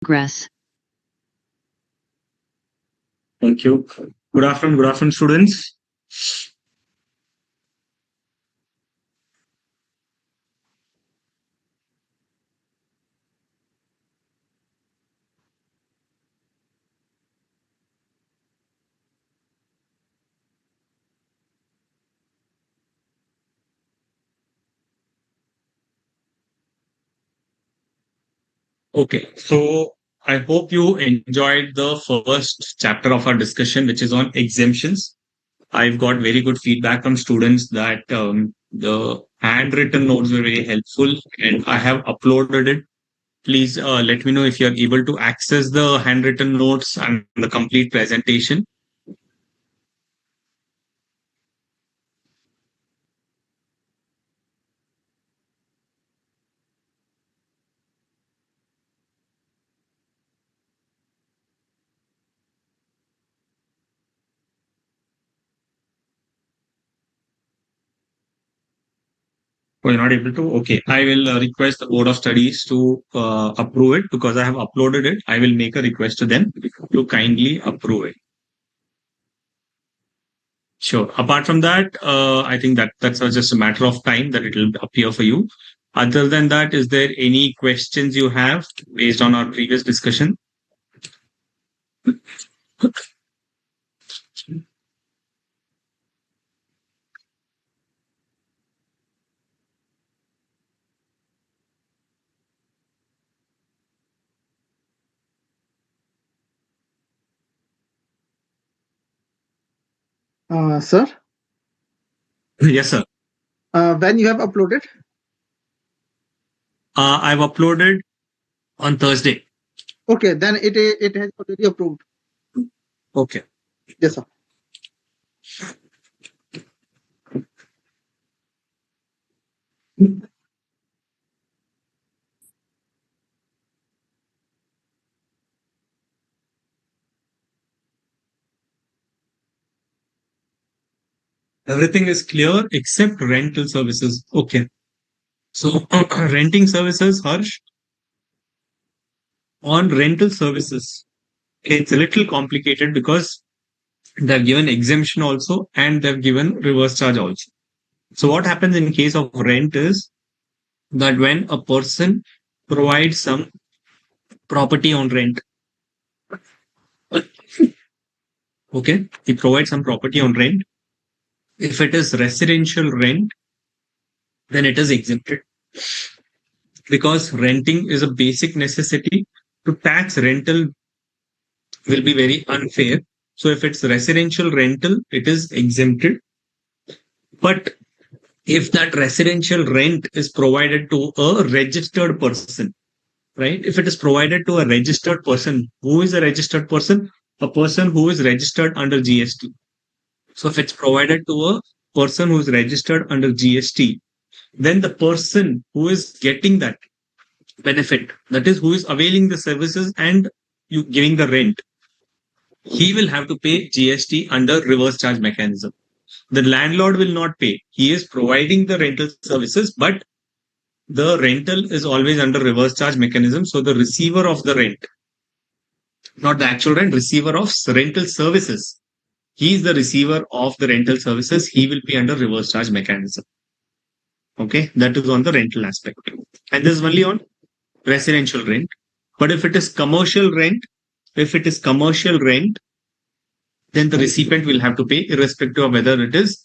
Progress. Thank you. Good afternoon, students. Okay, so I hope you enjoyed the first chapter of our discussion, which is on exemptions. I've got very good feedback from students that the handwritten notes were very helpful, and I have uploaded it. Please let me know if you're able to access the handwritten notes and the complete presentation. Oh, you're not able to? Okay. I will request the Board of Studies to approve it because I have uploaded it. I will make a request to them to kindly approve it. Sure. Apart from that, I think that's just a matter of time that it will appear for you. Other than that, is there any questions you have based on our previous discussion? Sir, Yes, sir. when you have uploaded? I've uploaded on Thursday. Okay, then it has already approved. Okay. Yes, sir. Everything is clear except rental services. Okay. So renting services, Harsh, on rental services, it's a little complicated because they've given exemption also and they've given reverse charge also. So what happens in case of rent is that when a person provides some property on rent, okay, he provides some property on rent. If it is residential rent, then it is exempted because renting is a basic necessity. To tax rental will be very unfair. So if it's residential rental, it is exempted. But if that residential rent is provided to a registered person, right? If it is provided to a registered person, who is a registered person? A person who is registered under GST. So if it's provided to a person who is registered under GST, then the person who is getting that benefit, that is, who is availing the services and you giving the rent, he will have to pay GST under reverse charge mechanism. The landlord will not pay. He is providing the rental services, but the rental is always under reverse charge mechanism. So the receiver of the rent, not the actual rent, receiver of rental services, he is the receiver of the rental services. He will be under reverse charge mechanism. Okay, that is on the rental aspect. And this is only on residential rent. But if it is commercial rent, then the recipient will have to pay irrespective of whether it is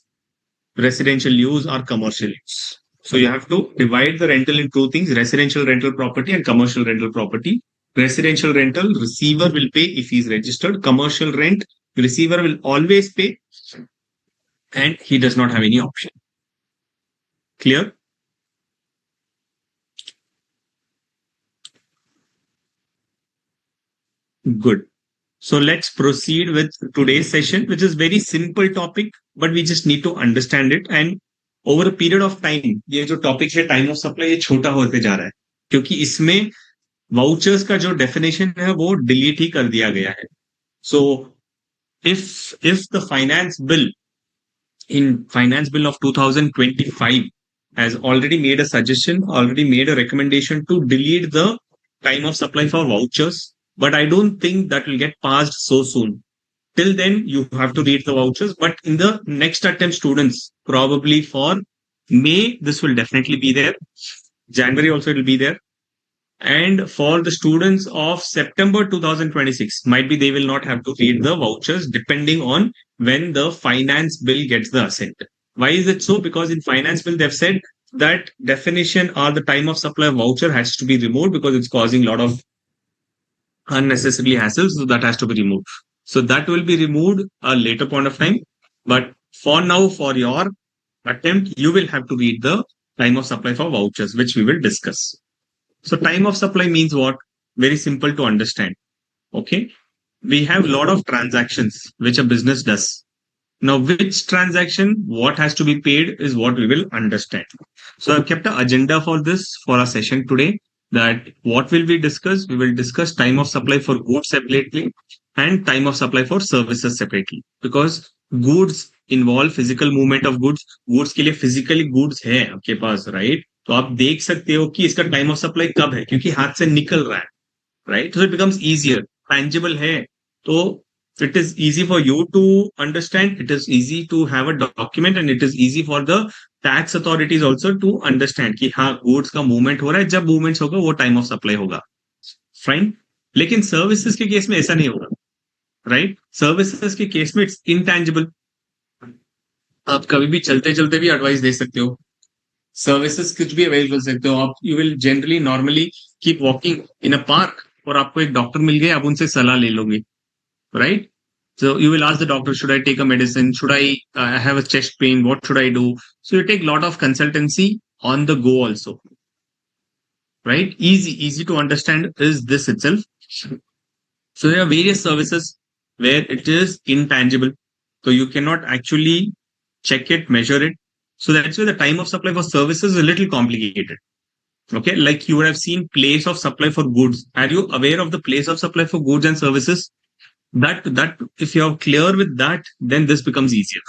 residential use or commercial use. So you have to divide the rental in two things: residential rental property and commercial rental property. Residential rental, receiver will pay if he is registered. Commercial rent, receiver will always pay and he does not have any option. Clear? Good. So let's proceed with today's session, which is very simple topic, but we just need to understand it. And over a period of time, ये जो topic है time of supply ये छोटा होते जा रहा है क्योंकि इसमें vouchers का जो definition है वो delete ही कर दिया गया है. So if the finance bill of 2025 has already made a suggestion, already made a recommendation to delete the time of supply for vouchers, but I don't think that will get passed so soon. Till then, you have to read the vouchers. But in the next attempt, students, probably for May, this will definitely be there. January also it will be there. And for the students of September 2026, might be they will not have to read the vouchers depending on when the finance bill gets the assent. Why is it so? Because in finance bill, they've said that definition or the time of supply of voucher has to be removed because it's causing a lot of unnecessarily hassles. So that has to be removed. So that will be removed a later point of time. But for now, for your attempt, you will have to read the time of supply for vouchers, which we will discuss. So time of supply means what? Very simple to understand. Okay. We have a lot of transactions which a business does. Now, which transaction, what has to be paid is what we will understand. So I've kept an agenda for this for our session today, that what will we discuss? We will discuss time of supply for goods separately and time of supply for services separately, because goods involve physical movement of goods. Goods के लिए physically goods है आपके पास, right? तो आप देख सकते हो कि इसका टाइम ऑफ सप्लाई कब है, क्योंकि हाथ से निकल रहा है, right? So it becomes easier. Tangible है, तो it is easy for you to understand. It is easy to have a document, and it is easy for the tax authorities also to understand कि हाँ goods का movement हो रहा है, जब movements होगा वो time of supply होगा, fine. लेकिन services के केस में ऐसा नहीं होगा, right? Services के केस में it's intangible. आप कभी भी चलते चलते भी एडवाइस दे सकते हो, सर्विसेज कुछ भी अवेल कर सकते हो आप. You will generally normally keep walking in a park और आपको एक डॉक्टर मिल गए, आप उनसे सलाह ले लोगे, right? So you will ask the doctor, should I take a medicine? Should I have a chest pain? What should I do? So you take a lot of consultancy on the go also, right? Easy to understand is this itself. So there are various services where it is intangible. So you cannot actually check it, measure it. So that's why the time of supply for services is a little complicated. Okay, like you would have seen place of supply for goods. Are you aware of the place of supply for goods and services? That if you are clear with that, then this becomes easier.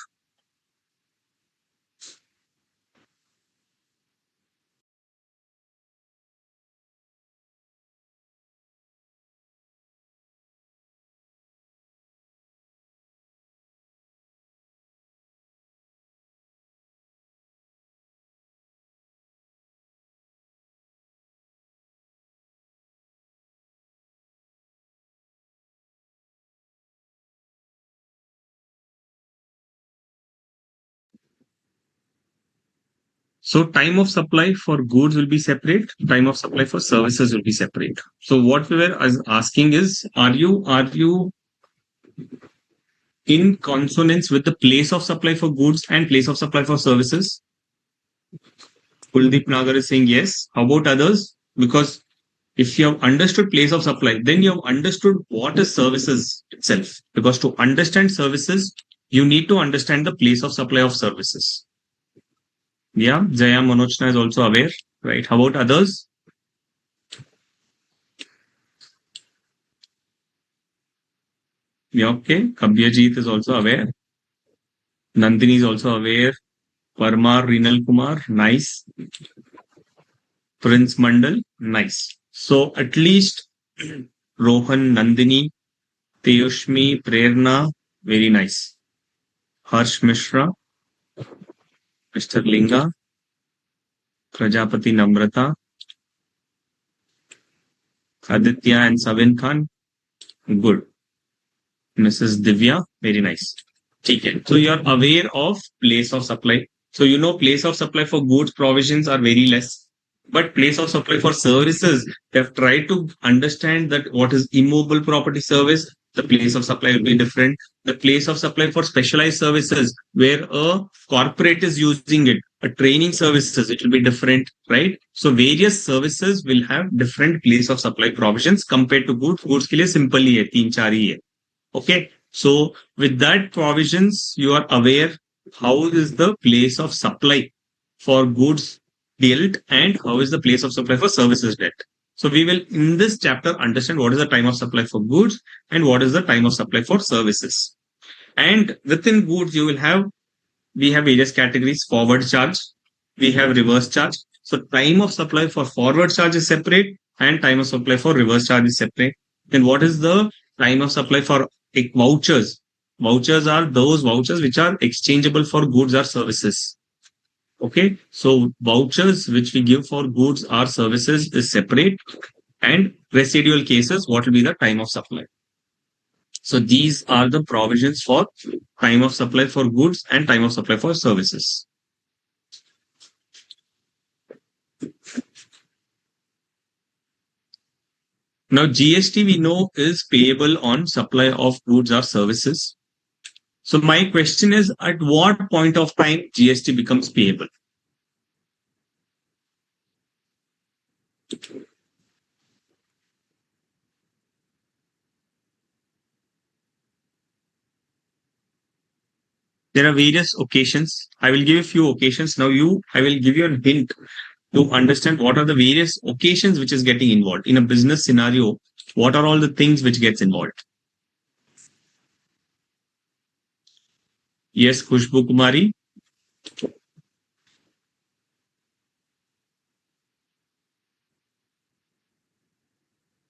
So time of supply for goods will be separate. Time of supply for services will be separate. So what we were asking is, are you in consonance with the place of supply for goods and place of supply for services? Kuldeep Nagar is saying yes. How about others? Because if you have understood place of supply, then you have understood what is services itself. Because to understand services, you need to understand the place of supply of services. Yeah, Jaya Manochna is also aware, right? How about others? Yeah, okay. Kabyajit is also aware. Nandini is also aware. Parmar Rinal Kumar, nice. Prince Mandal, nice. So at least Rohan, Nandini, Teyushmi, Prerna, very nice. Harsh Mishra, Mr. Linga, Prajapati Namrata, Aditya and Savin Khan, good. Mrs. Divya, very nice. Okay. So you are aware of place of supply. So you know place of supply for goods provisions are very less. But place of supply for services, they have tried to understand that what is immobile property service, the place of supply will be different. The place of supply for specialized services, where a corporate is using it, a training services, it will be different, right? So various services will have different place of supply provisions compared to goods. Goods के लिए simple ही है, 3-4 ही है. Okay. So with that provisions, you are aware how is the place of supply for goods dealt and how is the place of supply for services dealt. So we will in this chapter understand what is the time of supply for goods and what is the time of supply for services. And within goods, we have various categories: forward charge, we have reverse charge. So time of supply for forward charge is separate and time of supply for reverse charge is separate. Then what is the time of supply for vouchers? Vouchers are those vouchers which are exchangeable for goods or services. Okay, so vouchers which we give for goods or services is separate, and residual cases, what will be the time of supply? So these are the provisions for time of supply for goods and time of supply for services. Now, GST we know is payable on supply of goods or services. So my question is, at what point of time GST becomes payable? There are various occasions. I will give a few occasions. Now I will give you a hint to understand what are the various occasions which is getting involved. In a business scenario, what are all the things which gets involved? Yes, Khushbu Kumari.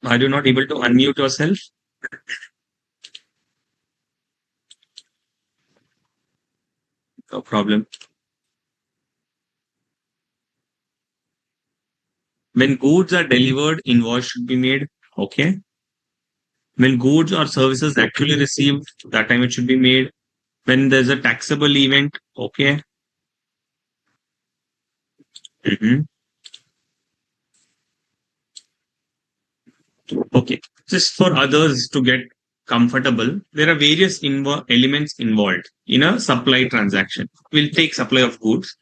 Are you not able to unmute yourself? No problem. When goods are delivered, invoice should be made. Okay. When goods or services actually received, that time it should be made. When there's a taxable event, okay. Mhm. Okay. Just for others to get comfortable, there are various elements involved in a supply transaction. We'll take supply of goods.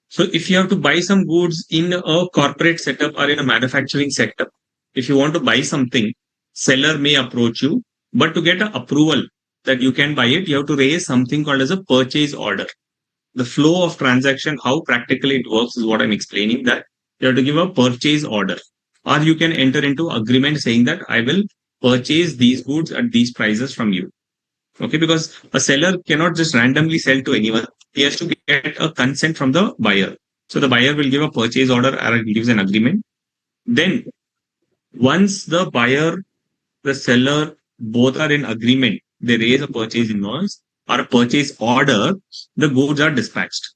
So if you have to buy some goods in a corporate setup or in a manufacturing setup, if you want to buy something, seller may approach you, but to get an approval that you can buy it, you have to raise something called as a purchase order. The flow of transaction, how practically it works is what I'm explaining, that you have to give a purchase order, or you can enter into agreement saying that I will purchase these goods at these prices from you. Okay, because a seller cannot just randomly sell to anyone. He has to get a consent from the buyer. So the buyer will give a purchase order or gives an agreement. Then once the buyer, the seller, both are in agreement, they raise a purchase invoice or a purchase order, the goods are dispatched.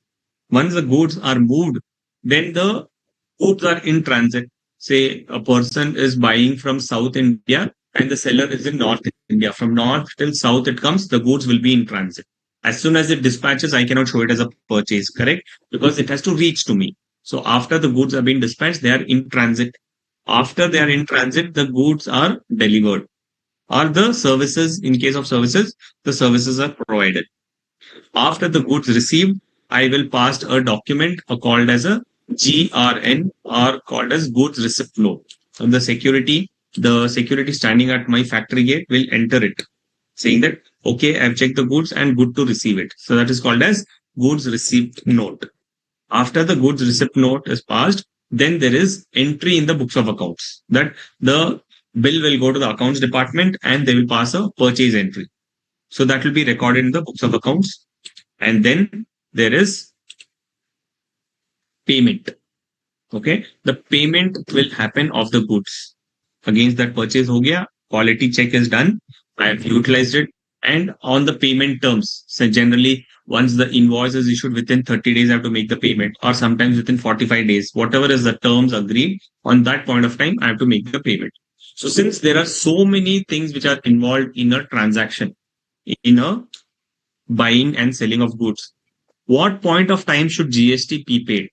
Once the goods are moved, then the goods are in transit. Say a person is buying from South India and the seller is in North India. From North till South it comes, the goods will be in transit. As soon as it dispatches, I cannot show it as a purchase, correct? Because it has to reach to me. So after the goods are being dispatched, they are in transit. After they are in transit, the goods are delivered. Or the services, in case of services, the services are provided. After the goods received, I will pass a document called as a GRN, or called as goods receipt note. So the security standing at my factory gate will enter it, saying that, okay, I've checked the goods and good to receive it. So that is called as goods receipt note. After the goods receipt note is passed, then there is entry in the books of accounts, that the bill will go to the accounts department and they will pass a purchase entry. So that will be recorded in the books of accounts. And then there is payment. Okay. The payment will happen of the goods. Against that purchase ho gaya, quality check is done. I have utilized it. And on the payment terms, so generally, once the invoice is issued within 30 days, I have to make the payment, or sometimes within 45 days, whatever is the terms agreed on that point of time, I have to make the payment. So since there are so many things which are involved in a transaction, in a buying and selling of goods, what point of time should GST be paid?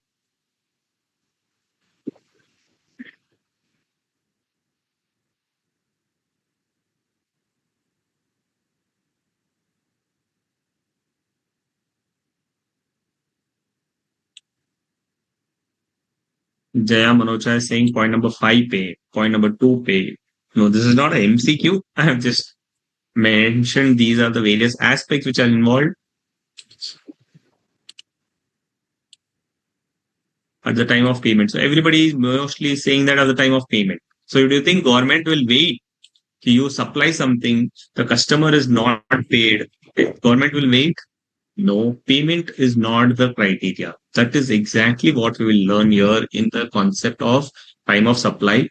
Jaya Manocha is saying point number 5 pay, point number 2 pay. No, this is not an MCQ. I have just mentioned these are the various aspects which are involved at the time of payment. So everybody is mostly saying that at the time of payment. So do you think government will wait? You supply something, the customer is not paid, government will wait? No, payment is not the criteria. That is exactly what we will learn here in the concept of time of supply.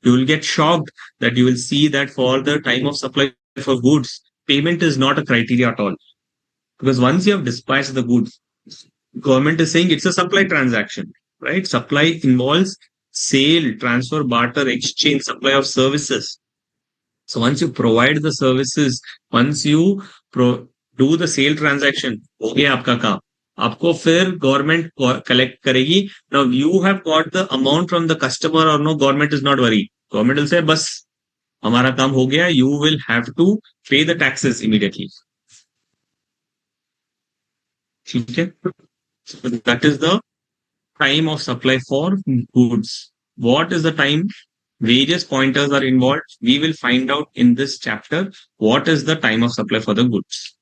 You will get shocked that you will see that for the time of supply for goods, payment is not a criteria at all. Because once you have dispatched the goods, government is saying it's a supply transaction, right? Supply involves sale, transfer, barter, exchange, supply of services. So once you provide the services, once you do the sale transaction, हो गया आपका काम. आपको फिर government collect करेगी. Now you have got the amount from the customer or no, government is not worried. Government will say बस हमारा काम हो गया. You will have to pay the taxes immediately. ठीक है? So that is the time of supply for goods. What is the time? Various pointers are involved. We will find out in this chapter what is the time of supply for the goods.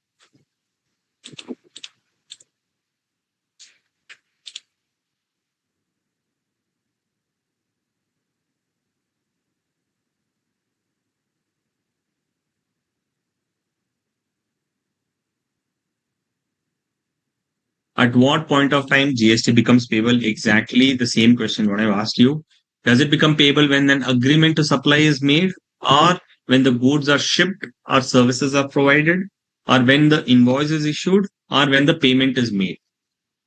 At what point of time GST becomes payable? Exactly the same question what I've asked you. Does it become payable when an agreement to supply is made, or when the goods are shipped or services are provided, or when the invoice is issued, or when the payment is made?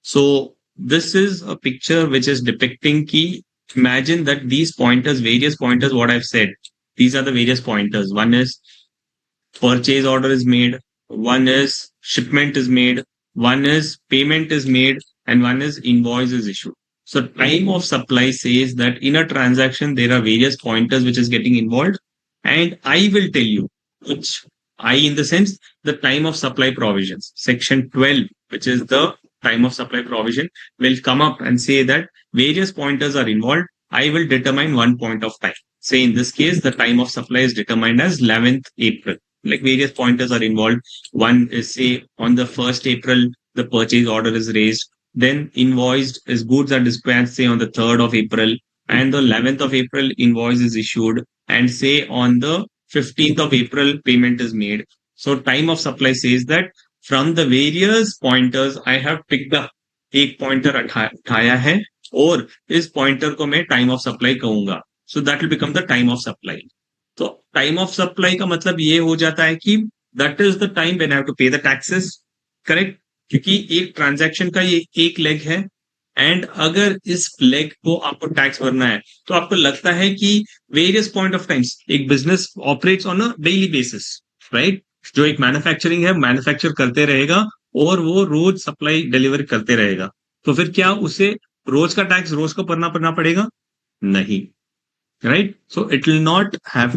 So this is a picture which is depicting key. Imagine that these pointers, various pointers, what I've said, these are the various pointers. One is purchase order is made, one is shipment is made, one is payment is made, and one is invoice is issued. So time of supply says that in a transaction, there are various pointers which is getting involved. And I will tell you, which I in the sense, the time of supply provisions. Section 12, which is the time of supply provision, will come up and say that various pointers are involved. I will determine one point of time. Say in this case, the time of supply is determined as 11th April. Like various pointers are involved. One is say on the 1st April, the purchase order is raised. Then invoiced as goods are dispatched, say on the 3rd of April, and the 11th of April invoice is issued, and say on the 15th of April payment is made. So time of supply says that from the various pointers I have picked up एक pointer उठाया है और इस pointer को मैं time of supply कहूंगा. So that will become the time of supply. तो time of supply का मतलब ये हो जाता है कि that is the time when I have to pay the taxes. Correct? क्योंकि एक ट्रांजैक्शन का ये एक लेग है, एंड अगर इस लेग को आपको टैक्स भरना है तो आपको लगता है कि वेरियस पॉइंट ऑफ टाइम्स एक business operates on a daily basis, right? जो एक मैन्युफैक्चरिंग है, मैन्युफैक्चर करते रहेगा और वो रोज सप्लाई डिलीवर करते रहेगा. तो फिर क्या उसे रोज का टैक्स रोज को भरना पड़ेगा? नहीं. Right? So it will not have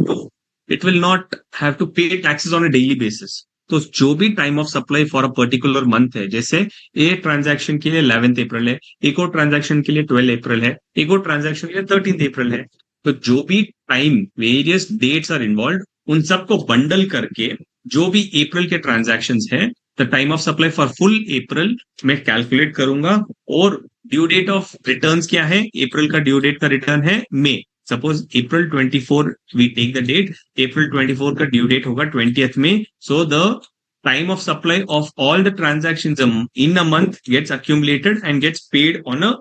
to pay taxes on a daily basis. तो जो भी time of supply for a particular month है, जैसे एक ट्रांजैक्शन के लिए 11th अप्रैल है, एक और ट्रांजैक्शन के लिए 12 अप्रैल है, एक और ट्रांजैक्शन के लिए 13th अप्रैल है. तो जो भी time various dates are involve, उन सबको बंडल करके जो भी अप्रैल के ट्रांजैक्शंस है, the time of supply for full April मैं कैलकुलेट करूंगा. और ड्यू डेट ऑफ रिटर्न्स क्या है? अप्रैल का ड्यू डेट का रिटर्न है मई. Suppose April 24, we take the date, April 24 का due date होगा 20th May. So the time of supply of all the transactions in a month gets accumulated and gets paid on a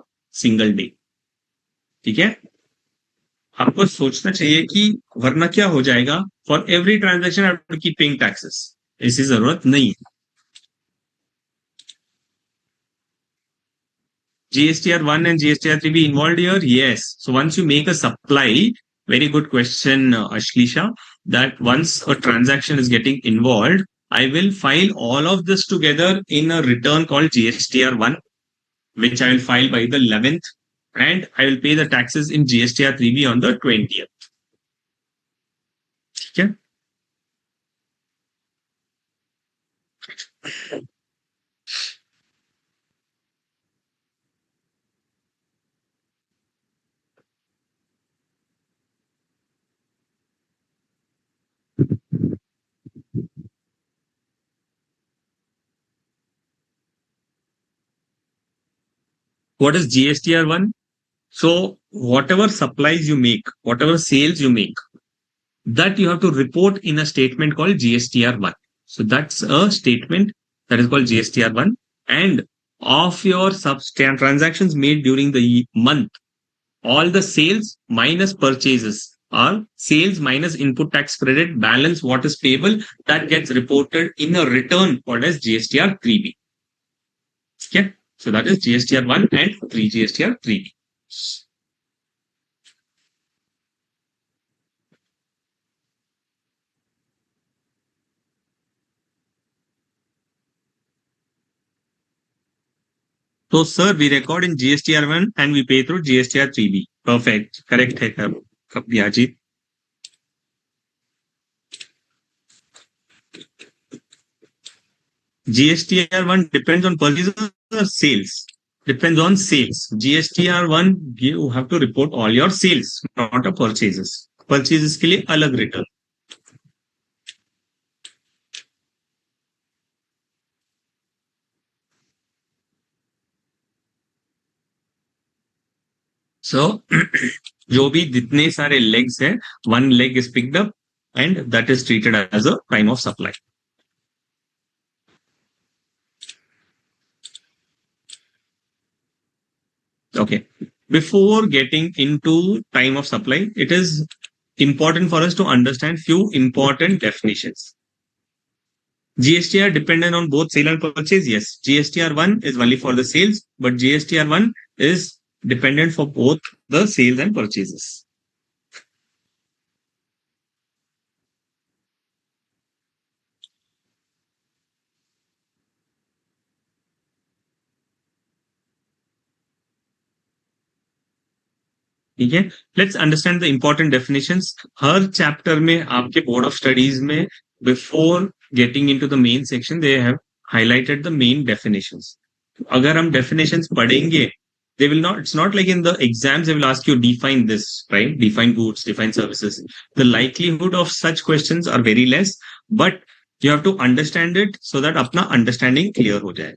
single day. ठीक है? आपको सोचना चाहिए कि वरना क्या हो जाएगा? For every transaction I have to keep paying taxes. ऐसी जरूरत नहीं है. GSTR1 and GSTR3B involved here? Yes. So once you make a supply, very good question, Ashlisha, that once a transaction is getting involved, I will file all of this together in a return called GSTR1, which I will file by the 11th, and I will pay the taxes in GSTR3B on the 20th. Okay? What is GSTR1? So whatever supplies you make, whatever sales you make, that you have to report in a statement called GSTR1. So that's a statement that is called GSTR1. And of your transactions made during the month, all the sales minus purchases are sales minus input tax credit, balance what is payable, that gets reported in a return called as GSTR 3B. Okay, so that is GSTR 1 and 3 GSTR 3B. So sir, we record in GSTR 1 and we pay through GSTR 3B. Perfect. Correct है कब दिया जी? GSTR1 depends on purchases or sales? Depends on sales. GSTR1, you have to report all your sales, not a purchases. Purchases के लिए अलग return. So, जो भी जितने सारे legs है, one leg is picked up and that is treated as a time of supply. Okay. Before getting into time of supply, it is important for us to understand few important definitions. GSTR dependent on both sale and purchase. Yes, GSTR1 is only for the sales, but GSTR1 is dependent for both the sales and purchases. ठीक है, let's understand the important definitions. Her chapter में आपके board of studies में before getting into the main section they have highlighted the main definitions. अगर हम definitions पढ़ेंगे, they will not, it's not like in the exams they will ask you define this, right? Define goods, define services. The likelihood of such questions are very less, but you have to understand it so that अपना understanding clear हो जाए.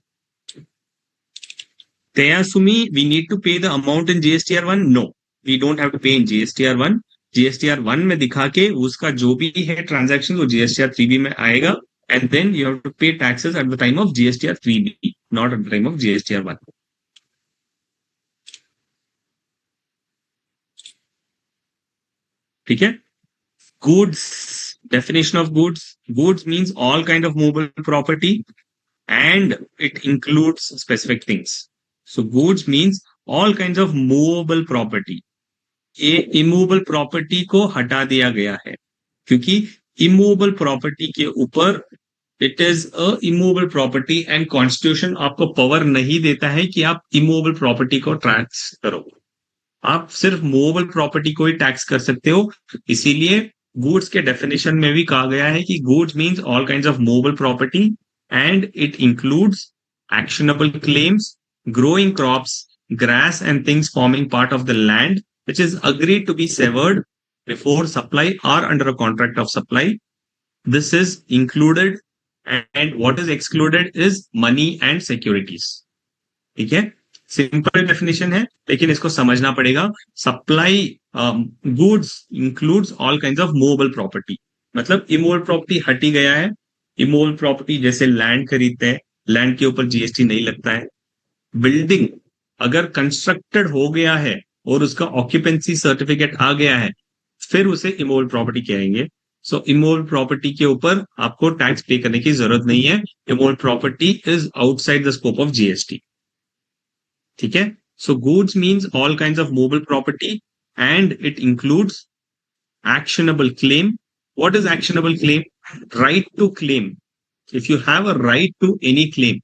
Teyasumi, we need to pay the amount in GSTR1? No, we don't have to pay in GSTR1. GSTR1 में दिखा के उसका जो भी है ट्रांजैक्शन वो GSTR3B में आएगा, and then you have to pay taxes at the time of GSTR3B, not at the time of GSTR1. ठीक है. Goods, definition of goods. Goods means all kind of movable property and it includes specific things. So goods means all kinds of movable property. ये immovable property को हटा दिया गया है क्योंकि immovable property के ऊपर it is a immovable property and constitution आपको power नहीं देता है कि आप immovable property को टैक्स करो. आप सिर्फ मूवेबल प्रॉपर्टी को ही टैक्स कर सकते हो. इसीलिए गुड्स के डेफिनेशन में भी कहा गया है कि goods means all kinds of movable property and it includes actionable claims, growing crops, grass and things forming part of the land which is agreed to be severed before supply or under a contract of supply. This is included and what is excluded is money and securities. ठीक है, simple definition है लेकिन इसको समझना पड़ेगा. Supply goods includes all kinds of movable property. मतलब immovable property हटी गया है. इमूवेबल प्रॉपर्टी जैसे लैंड खरीदते हैं, लैंड के ऊपर जीएसटी नहीं लगता है. बिल्डिंग अगर कंस्ट्रक्टेड हो गया है और उसका ऑक्यूपेंसी सर्टिफिकेट आ गया है, फिर उसे इमूवेबल प्रॉपर्टी कहेंगे. सो इमूवेबल प्रॉपर्टी के ऊपर आपको टैक्स पे करने की जरूरत नहीं है. Immovable property is outside the scope of GST. ठीक है. So goods means all kinds of movable property and it includes actionable claim. What is actionable claim? Right to claim. If you have a right to any claim,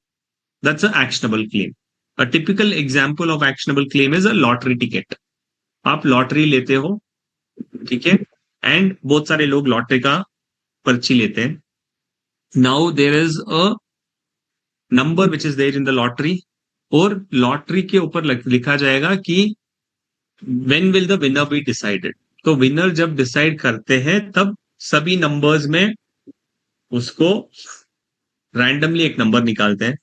that's an actionable claim. A typical example of actionable claim is a lottery ticket. आप lottery लेते हो, ठीक है, and बहुत सारे लोग lottery का पर्ची लेते हैं. Now there is a number which is there in the lottery और लॉटरी के ऊपर लिखा जाएगा कि when will the winner be decided. तो विनर जब डिसाइड करते हैं तब सभी नंबर्स में उसको रैंडमली एक नंबर निकालते हैं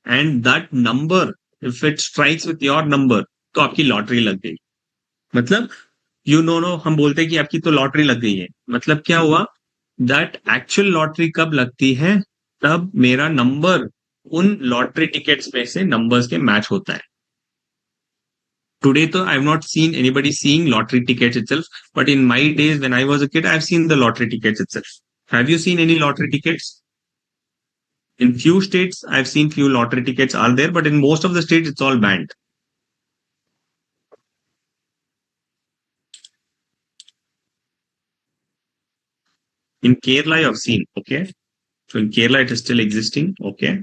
and that number if it strikes with your number तो आपकी लॉटरी लग गई. मतलब यू नो हम बोलते हैं कि आपकी तो लॉटरी लग गई है. मतलब क्या हुआ, दैट एक्चुअल लॉटरी कब लगती है, तब मेरा नंबर उन लॉटरी टिकट्स में से नंबर्स के मैच होता है. Today, though, I've not seen anybody seeing lottery tickets itself. But in my days, when I was a kid, I've seen the lottery tickets itself. Have you seen any lottery tickets? In few states, I've seen few lottery tickets are there, but in most of the states, it's all banned. In Kerala, I've seen. Okay. So in Kerala, it is still existing. Okay.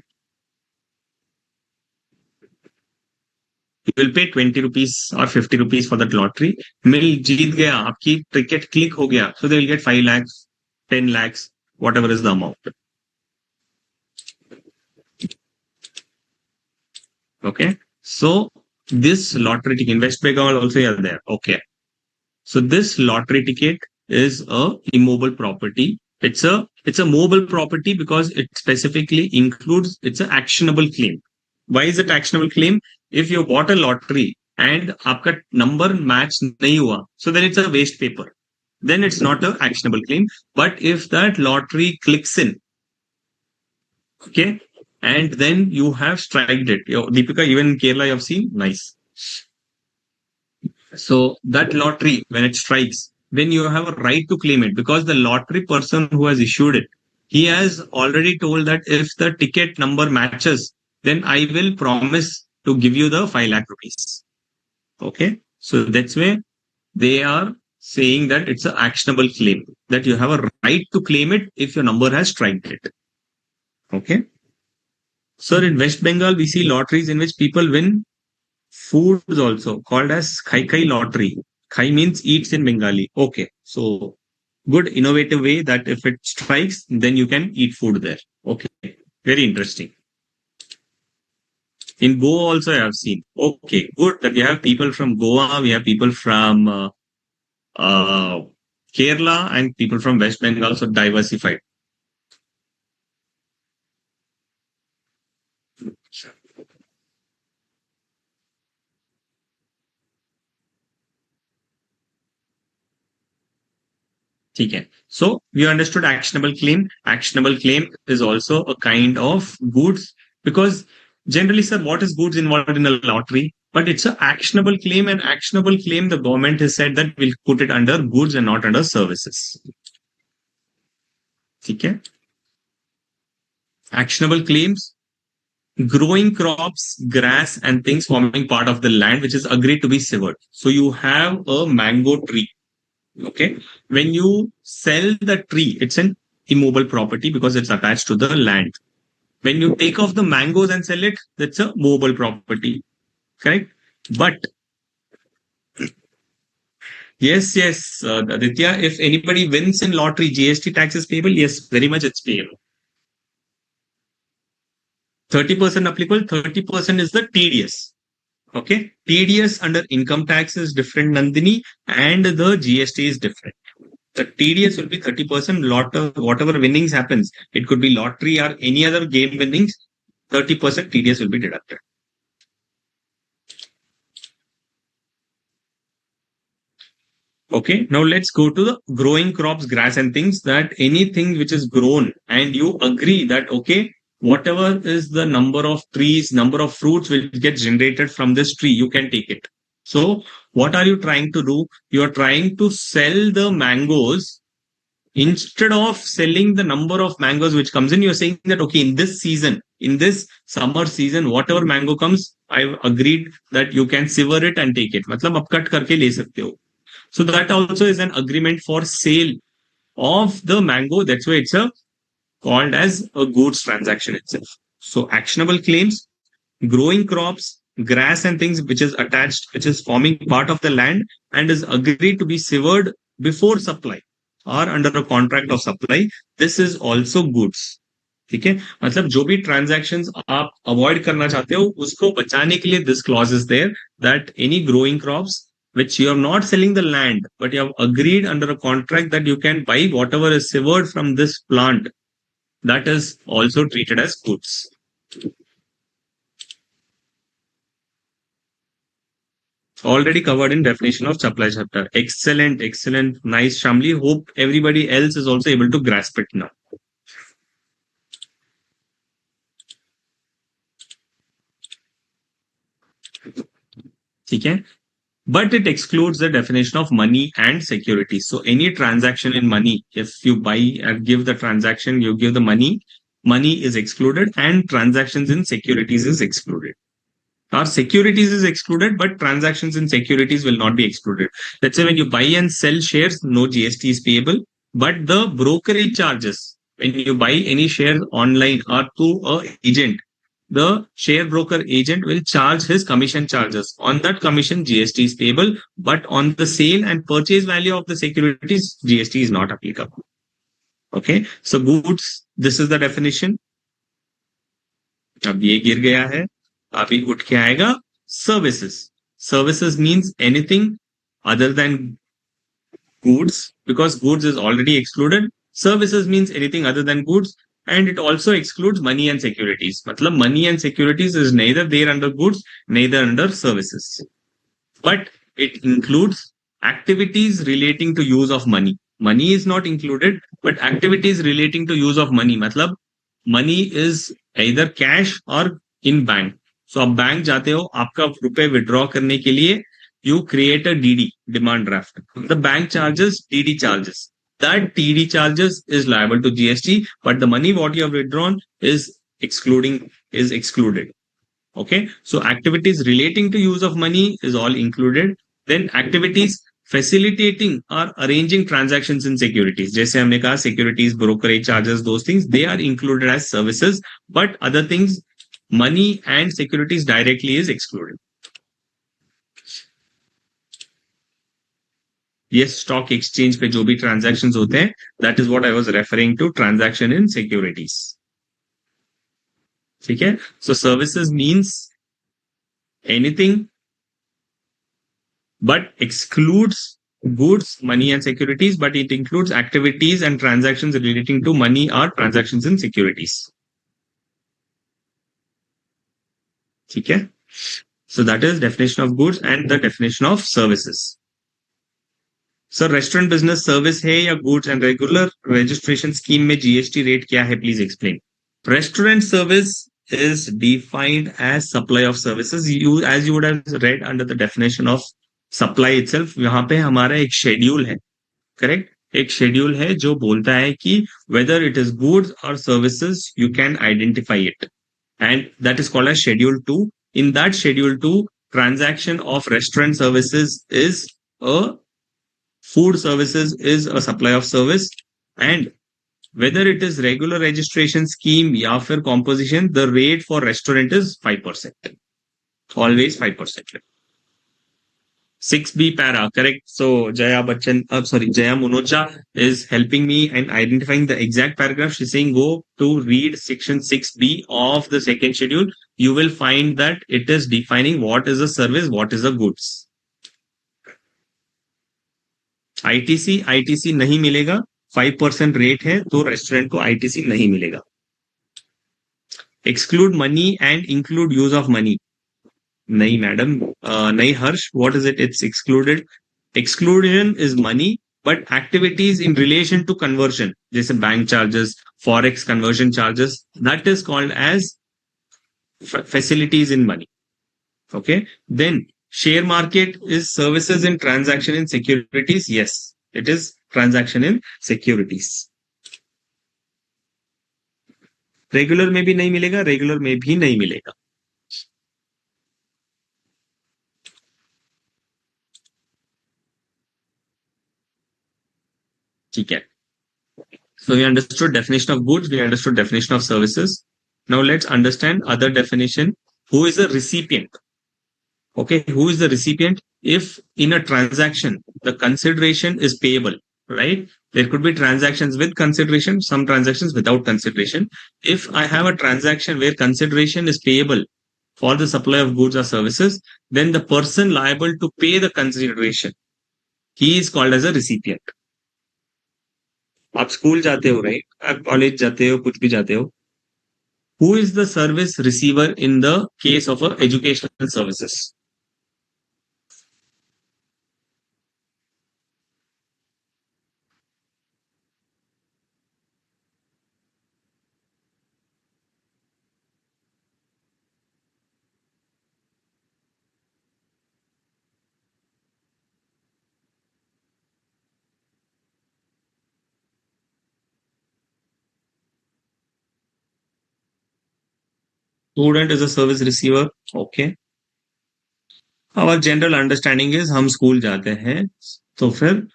You will pay 20 rupees or 50 rupees for that lottery. मिल जीत गया आपकी ticket click हो गया, so they will get 5 lakhs, 10 lakhs, whatever is the amount. Okay, so this lottery ticket in West Bengal also are there. Okay, so this lottery ticket is a immobile property. It's a mobile property because it specifically includes, it's an actionable claim. Why is it actionable claim? If you bought a lottery and आपका number match नहीं हुआ, so then it's a waste paper. Then it's not an actionable claim. But if that lottery clicks in, okay, and then you have striked it. Deepika, even in Kerala, you have seen, nice. So that lottery, when it strikes, then you have a right to claim it because the lottery person who has issued it, he has already told that if the ticket number matches, then I will promise to give you the 5 lakh rupees. Okay. So that's why they are saying that it's an actionable claim, that you have a right to claim it if your number has striked it. Okay. Sir, in West Bengal, we see lotteries in which people win foods also, called as Khai Khai lottery. Khai means eats in Bengali. Okay. So good innovative way that if it strikes, then you can eat food there. Okay. Very interesting. In Goa also I have seen. Okay. Good that we have people from Goa, we have people from uh, Kerala and people from West Bengal, so diversified. Okay. So we understood actionable claim. Actionable claim is also a kind of goods because generally, sir, what is goods involved in a lottery? But it's an actionable claim, and actionable claim, the government has said that we'll put it under goods and not under services. Okay. Actionable claims, growing crops, grass, and things forming part of the land which is agreed to be severed. So you have a mango tree. Okay. When you sell the tree, it's an immobile property because it's attached to the land. When you take off the mangoes and sell it, that's a mobile property. Correct? But yes, Aditya, if anybody wins in lottery, GST tax is payable. Yes, very much it's payable. 30% applicable, 30% is the TDS. Okay. TDS under income tax is different, Nandini, and the GST is different. The TDS will be 30%. Lot of whatever winnings happens, it could be lottery or any other game winnings, 30% TDS will be deducted. Okay, now let's go to the growing crops, grass and things, that anything which is grown and you agree that, okay, whatever is the number of trees, number of fruits which get generated from this tree, you can take it. So what are you trying to do? You are trying to sell the mangoes. Instead of selling the number of mangoes which comes in, you're saying that, okay, in this season, in this summer season, whatever mango comes, I've agreed that you can sever it and take it. मतलब आप cut करके ले सकते हो. So that also is an agreement for sale of the mango. That's why it's a called as a goods transaction itself. So actionable claims, growing crops, grass and things which is attached, which is forming part of the land and is agreed to be severed before supply or under a contract of supply. This is also goods. ठीक है, मतलब जो भी transactions आप avoid करना चाहते हो उसको बचाने के लिए this clause is there that any growing crops which you are not selling the land, but you have agreed under a contract that you can buy whatever is severed from this plant, that is also treated as goods. Already covered in definition of supply chapter. Excellent, excellent, nice, Shamli. Hope everybody else is also able to grasp it now. ठीक है. but it excludes the definition of money and securities. So any transaction in money, if you buy and give the transaction, you give the money is excluded, and transactions in securities is excluded. Or securities is excluded, but transactions in securities will not be excluded. Let's say when you buy and sell shares, no GST is payable, but the brokerage charges, when you buy any shares online or through a agent, the share broker agent will charge his commission charges. On that commission, GST is payable, but on the sale and purchase value of the securities, GST is not applicable. Okay, so goods, this is the definition. अब ये गिर गया है, अभी उठ के आएगा services. Services means anything other than goods, because goods is already excluded. Services means anything other than goods, and it also excludes money and securities. मतलब money and securities is neither there under goods, neither under services. But it includes activities relating to use of money. Money is not included, but activities relating to use of money. मतलब money is either cash or in bank. So आप bank जाते हो, आपका रुपए withdraw करने के लिए you create a DD, demand draft. The bank charges DD charges. That DD charges is liable to GST, but the money what you have withdrawn is excluded. Okay, so activities relating to use of money is all included. Then activities facilitating or arranging transactions in securities, जैसे हमने कहा securities, brokerage charges, those things, they are included as services, but other things, money and securities directly is excluded. ये stock exchange पे जो भी transactions होते हैं, that is what I was referring to, transaction in securities. ठीक है, so services means anything but excludes goods, money and securities, but it includes activities and transactions relating to money or transactions in securities. ठीक है, so that is definition of goods and the definition of services. Sir restaurant business service है या goods, and regular registration scheme में GST rate क्या है, please explain. Restaurant service is defined as supply of services. As you would have read under the definition of supply itself, यहाँ पे हमारा एक schedule है, करेक्ट, एक शेड्यूल है जो बोलता है कि whether it is goods or services you can identify it, and that is called as schedule 2. In that schedule 2, transaction of restaurant services is a food services is a supply of service, and whether it is regular registration scheme या फिर composition, the rate for restaurant is 5%. Always 5%. 6B para, correct. So Jaya Bachchan, Jaya Munocha is helping me and identifying the exact paragraph. She's saying go to read section 6B of the second schedule. You will find that it is defining what is a service, what is a goods. ITC नहीं मिलेगा, 5% rate है तो restaurant को ITC नहीं मिलेगा. Exclude money and include use of money, नहीं madam, नहीं Harsh, what is it, it's excluded. Exclusion is money, but activities in relation to conversion, जैसे bank charges, forex conversion charges, that is called as facilities in money. Okay, then share market is services in transaction in securities. Yes, it is transaction in securities. Regular में भी नहीं मिलेगा, regular में भी नहीं मिलेगा. ठीक है, so we understood definition of goods, we understood definition of services. Now let's understand other definition. Who is a recipient? Okay, who is the recipient? If in a transaction the consideration is payable, right? There could be transactions with consideration, some transactions without consideration. If I have a transaction where consideration is payable for the supply of goods or services, then the person liable to pay the consideration, he is called as a recipient. आप school जाते हो, right, आप college जाते हो, कुछ भी जाते हो. Who is the service receiver in the case of educational services? Student is a service receiver. Okay. Our general understanding is हम स्कूल जाते हैं तो फिर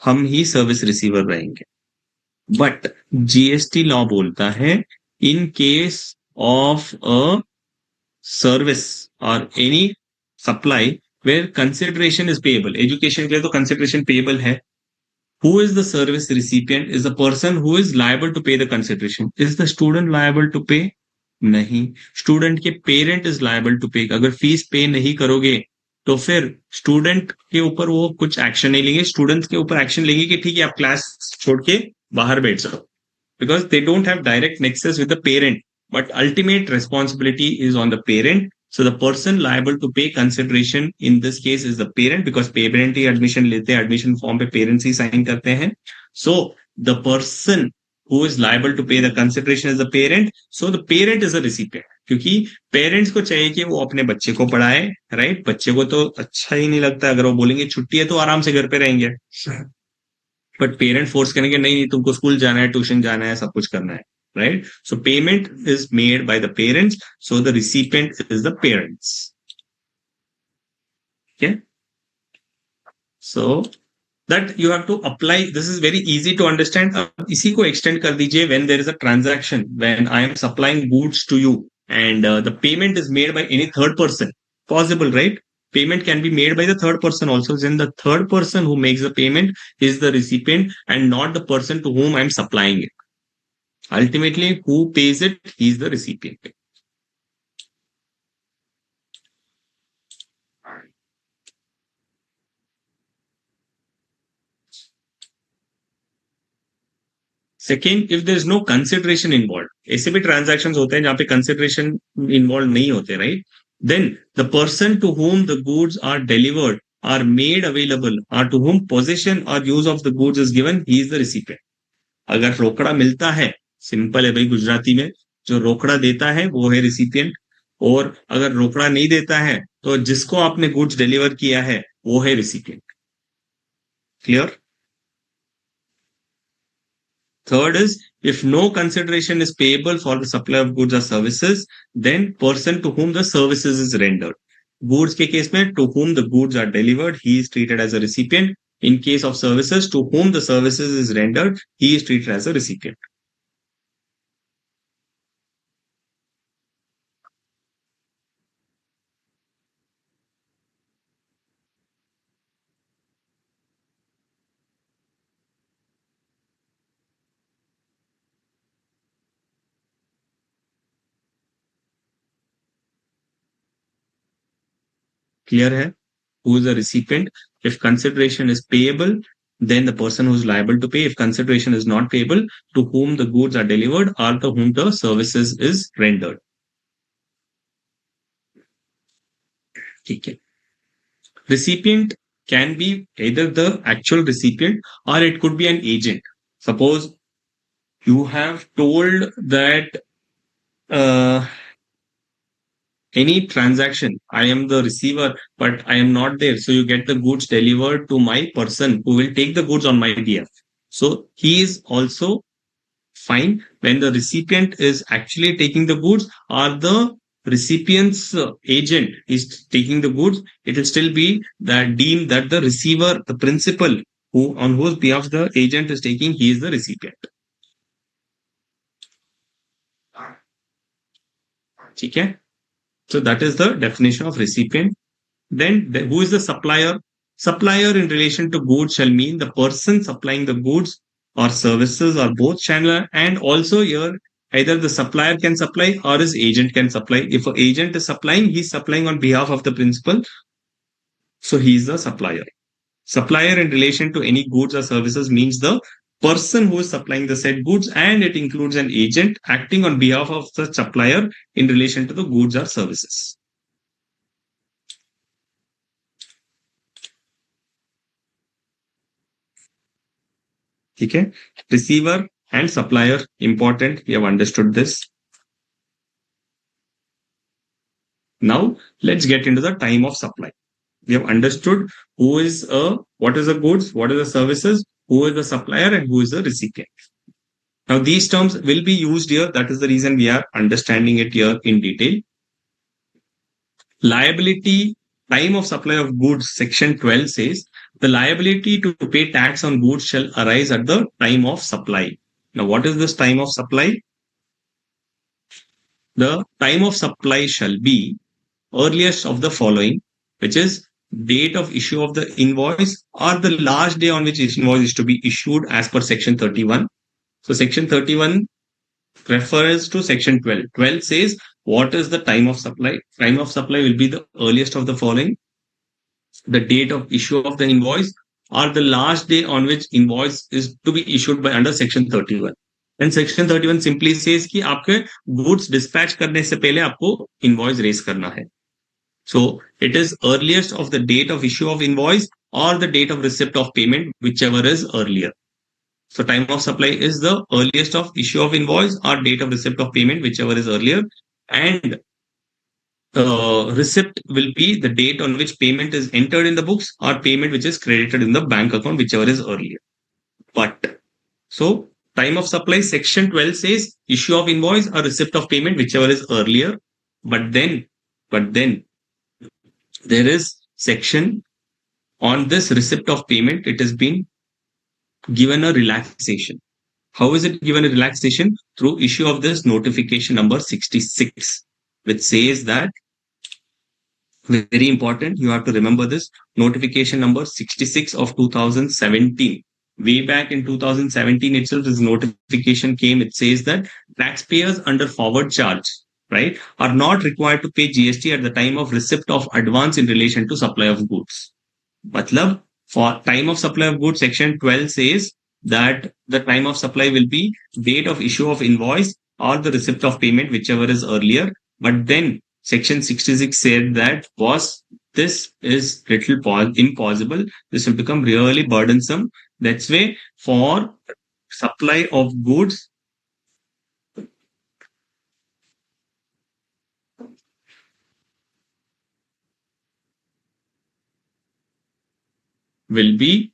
हम ही सर्विस रिसीवर रहेंगे. बट जीएसटी लॉ बोलता है in case of a service or any supply where consideration is payable. Education के लिए तो कंसिडरेशन पेएबल है. Who is the service recipient is the person who is liable to pay the consideration. Is the student liable to pay? नहीं. Student के parent is liable to पे. अगर fees पे नहीं करोगे तो फिर स्टूडेंट के ऊपर वो कुछ एक्शन नहीं लेंगे. स्टूडेंट के ऊपर एक्शन लेंगे कि ठीक है आप क्लास छोड़ के बाहर बैठ जाओ, because they don't have direct nexus with the parent, but ultimate responsibility is on the parent. So the person liable to pay consideration in this case is the parent, because parent he admission लेते हैं, admission form पे parents ही sign करते हैं. So the person who is liable to pay the consideration is the parent. So the parent is a recipient, क्योंकि parents को चाहिए कि वो अपने बच्चे को पढ़ाए, राइट. बच्चे को तो अच्छा ही नहीं लगता अगर वो बोलेंगे छुट्टी है तो आराम से घर पे रहेंगे, बट पेरेंट फोर्स करेंगे नहीं तुमको स्कूल जाना है, ट्यूशन जाना है, सब कुछ करना है, right? So payment is made by the parents. So the recipient is the parents. Okay. So that you have to apply. This is very easy to understand. अब इसी को extend कर दीजिए when there is a transaction, when I am supplying goods to you and the payment is made by any third person. Possible, right? Payment can be made by the third person also. Then the third person who makes the payment is the recipient and not the person to whom I am supplying it. Ultimately, who pays it? He's the recipient. Second, if there is no consideration involved, ऐसे भी transactions होते हैं जहाँ पे consideration involved नहीं होते, right? Then the person to whom the goods are delivered are made available, or to whom possession or use of the goods is given, he is the recipient. अगर रोकड़ा मिलता है, सिंपल है भाई गुजराती में, जो रोकड़ा देता है वो है रिसिपिएंट, और अगर रोकड़ा नहीं देता है तो जिसको आपने गुड्स डिलीवर किया है वो है recipient. Clear? Third is, if no consideration is payable for the supply of goods or services, then person to whom the services is rendered. Goods के केस में to whom the goods are delivered, he is treated as a recipient. In case of services, to whom the services is rendered, he is treated as a recipient. Clear है? Who is the recipient? If consideration is payable, then the person who is liable to pay. If consideration is not payable, to whom the goods are delivered or to whom the services is rendered. ठीक है. Recipient can be either the actual recipient or it could be an agent. Suppose you have told that any transaction, I am the receiver, but I am not there. So you get the goods delivered to my person who will take the goods on my behalf. So he is also fine when the recipient is actually taking the goods, or the recipient's agent is taking the goods. It will still be that deemed that the receiver, the principal who on whose behalf the agent is taking, he is the recipient. ठीक है? So that is the definition of recipient. Then who is the supplier? Supplier in relation to goods shall mean the person supplying the goods or services or both channel, and also here either the supplier can supply or his agent can supply. If an agent is supplying, he's supplying on behalf of the principal. So he is the supplier. Supplier in relation to any goods or services means the person who is supplying the said goods, and it includes an agent acting on behalf of the supplier in relation to the goods or services. ठीक है. Receiver and supplier, important. We have understood this. Now let's get into the time of supply. We have understood who is what is the goods, what is the services, who is the supplier, and who is the recipient. Now, these terms will be used here. That is the reason we are understanding it here in detail. Liability, time of supply of goods, section 12 says, the liability to pay tax on goods shall arise at the time of supply. Now, what is this time of supply? The time of supply shall be earliest of the following, which is date of issue of the invoice or the last day on which invoice is to be issued as per section 31. So section 31 refers to section 12. 12 says what is the time of supply. Time of supply will be the earliest of the following, the date of issue of the invoice or the last day on which invoice is to be issued by under section 31. And section 31 simply says कि आपके goods dispatch करने से पहले आपको invoice raise करना है. So it is earliest of the date of issue of invoice or the date of receipt of payment, whichever is earlier. So time of supply is the earliest of issue of invoice or date of receipt of payment, whichever is earlier. And receipt will be the date on which payment is entered in the books or payment which is credited in the bank account, whichever is earlier. But so time of supply, section 12 says issue of invoice or receipt of payment, whichever is earlier. But then there is section on this receipt of payment. It has been given a relaxation. How is it given a relaxation? Through issue of this notification number 66, which says that, very important, you have to remember this, notification number 66 of 2017. Way back in 2017 itself, this notification came. It says that taxpayers under forward charge, right, are not required to pay GST at the time of receipt of advance in relation to supply of goods. Matlab, for time of supply of goods, section 12 says that the time of supply will be date of issue of invoice or the receipt of payment, whichever is earlier. But then section 66 said that this is little impossible. This will become really burdensome. That's why for supply of goods, will be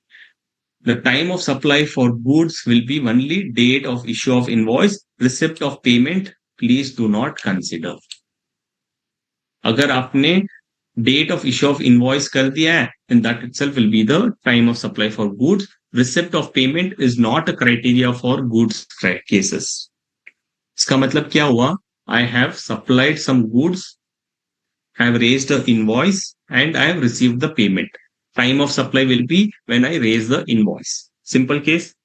the time of supply for goods will be only date of issue of invoice, receipt of payment. Please do not consider. अगर आपने date of issue of invoice कर दिया है, then that itself will be the time of supply for goods. Receipt of payment is not a criteria for goods cases. इसका मतलब क्या हुआ? I have supplied some goods, have raised the invoice, and I have received the payment. Time of supply will be when I raise the invoice. Simple case.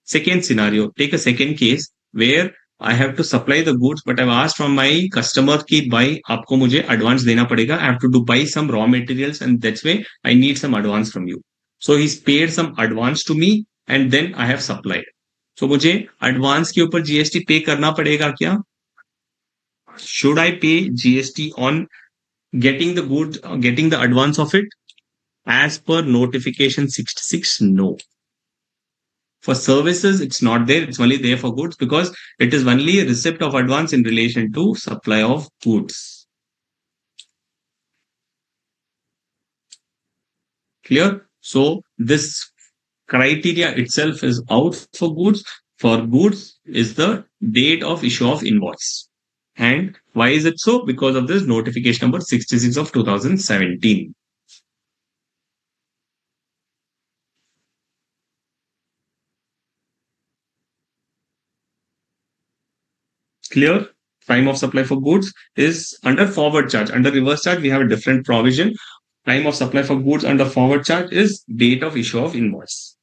Second scenario, take a second case where I have to supply the goods, but I've asked from my customer कि भाई आपको मुझे advance देना पड़ेगा. I have to buy some raw materials and that's why I need some advance from you. So he's paid some advance to me and then I have supplied. So मुझे advance के ऊपर GST pay करना पड़ेगा क्या? Should I pay GST on getting the goods, getting the advance of it? As per notification 66, no. For services, it's not there. It's only there for goods because it is only a receipt of advance in relation to supply of goods. Clear? So this criteria itself is out for goods. For goods is the date of issue of invoice. And why is it so? Because of this notification number 66 of 2017. Clear? Time of supply for goods is under forward charge. Under reverse charge, we have a different provision. Time of supply for goods under forward charge is date of issue of invoice.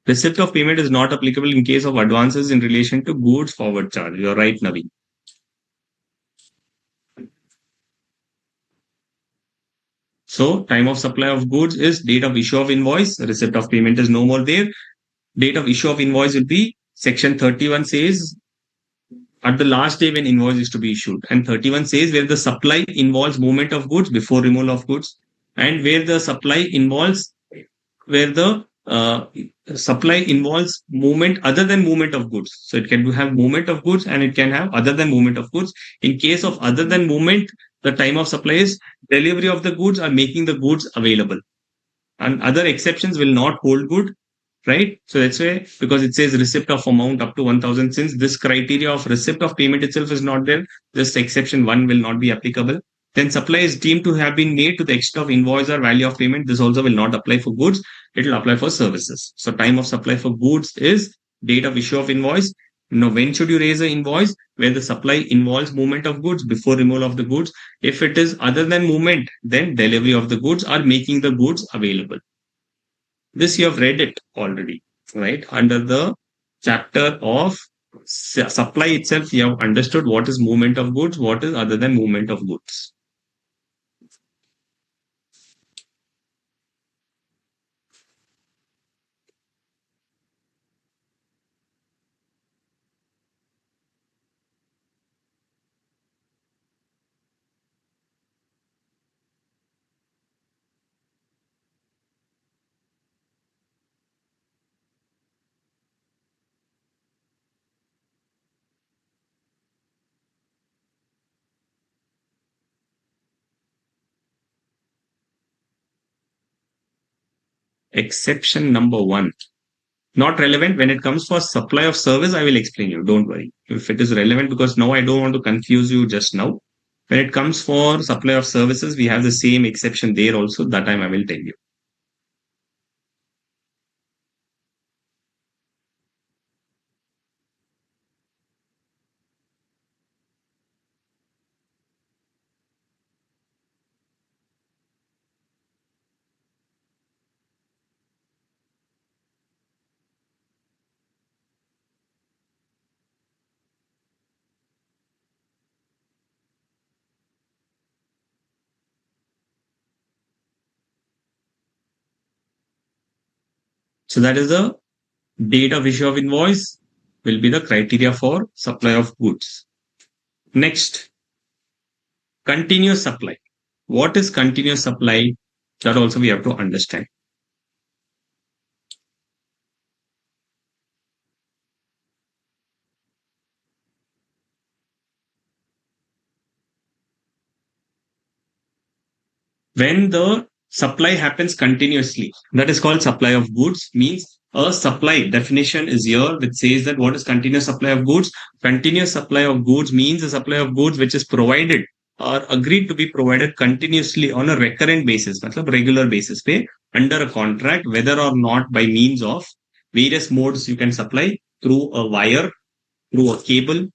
Receipt of payment is not applicable in case of advances in relation to goods forward charge. You're right, Naveen. So time of supply of goods is date of issue of invoice. Receipt of payment is no more there. Date of issue of invoice will be section 31 says at the last day when invoice is to be issued. And 31 says where the supply involves movement of goods before removal of goods and where the supply involves where the supply involves movement other than movement of goods. So it can have movement of goods and it can have other than movement of goods. In case of other than movement, the time of supply is delivery of the goods or making the goods available. And other exceptions will not hold good, right? So that's why, because it says receipt of amount up to 1000, since this criteria of receipt of payment itself is not there, this exception 1 will not be applicable. Then supply is deemed to have been made to the extent of invoice or value of payment. This also will not apply for goods. It will apply for services. So time of supply for goods is date of issue of invoice. Now, when should you raise an invoice? Where the supply involves movement of goods before removal of the goods. If it is other than movement, then delivery of the goods or making the goods available. This you have read it already, right? Under the chapter of supply itself, you have understood what is movement of goods, what is other than movement of goods. Exception number 1. Not relevant when it comes for supply of service. I will explain you. Don't worry. If it is relevant, because now I don't want to confuse you just now. When it comes for supply of services, we have the same exception there also. That time I will tell you. So that is the date of issue of invoice will be the criteria for supply of goods. Next, continuous supply. What is continuous supply? That also we have to understand. When the supply happens continuously, that is called supply of goods. Means a supply definition is here, which says that what is continuous supply of goods? Continuous supply of goods means a supply of goods which is provided or agreed to be provided continuously on a recurrent basis, मतलब regular basis पे, under a contract, whether or not by means of various modes you can supply through a wire, through a cable,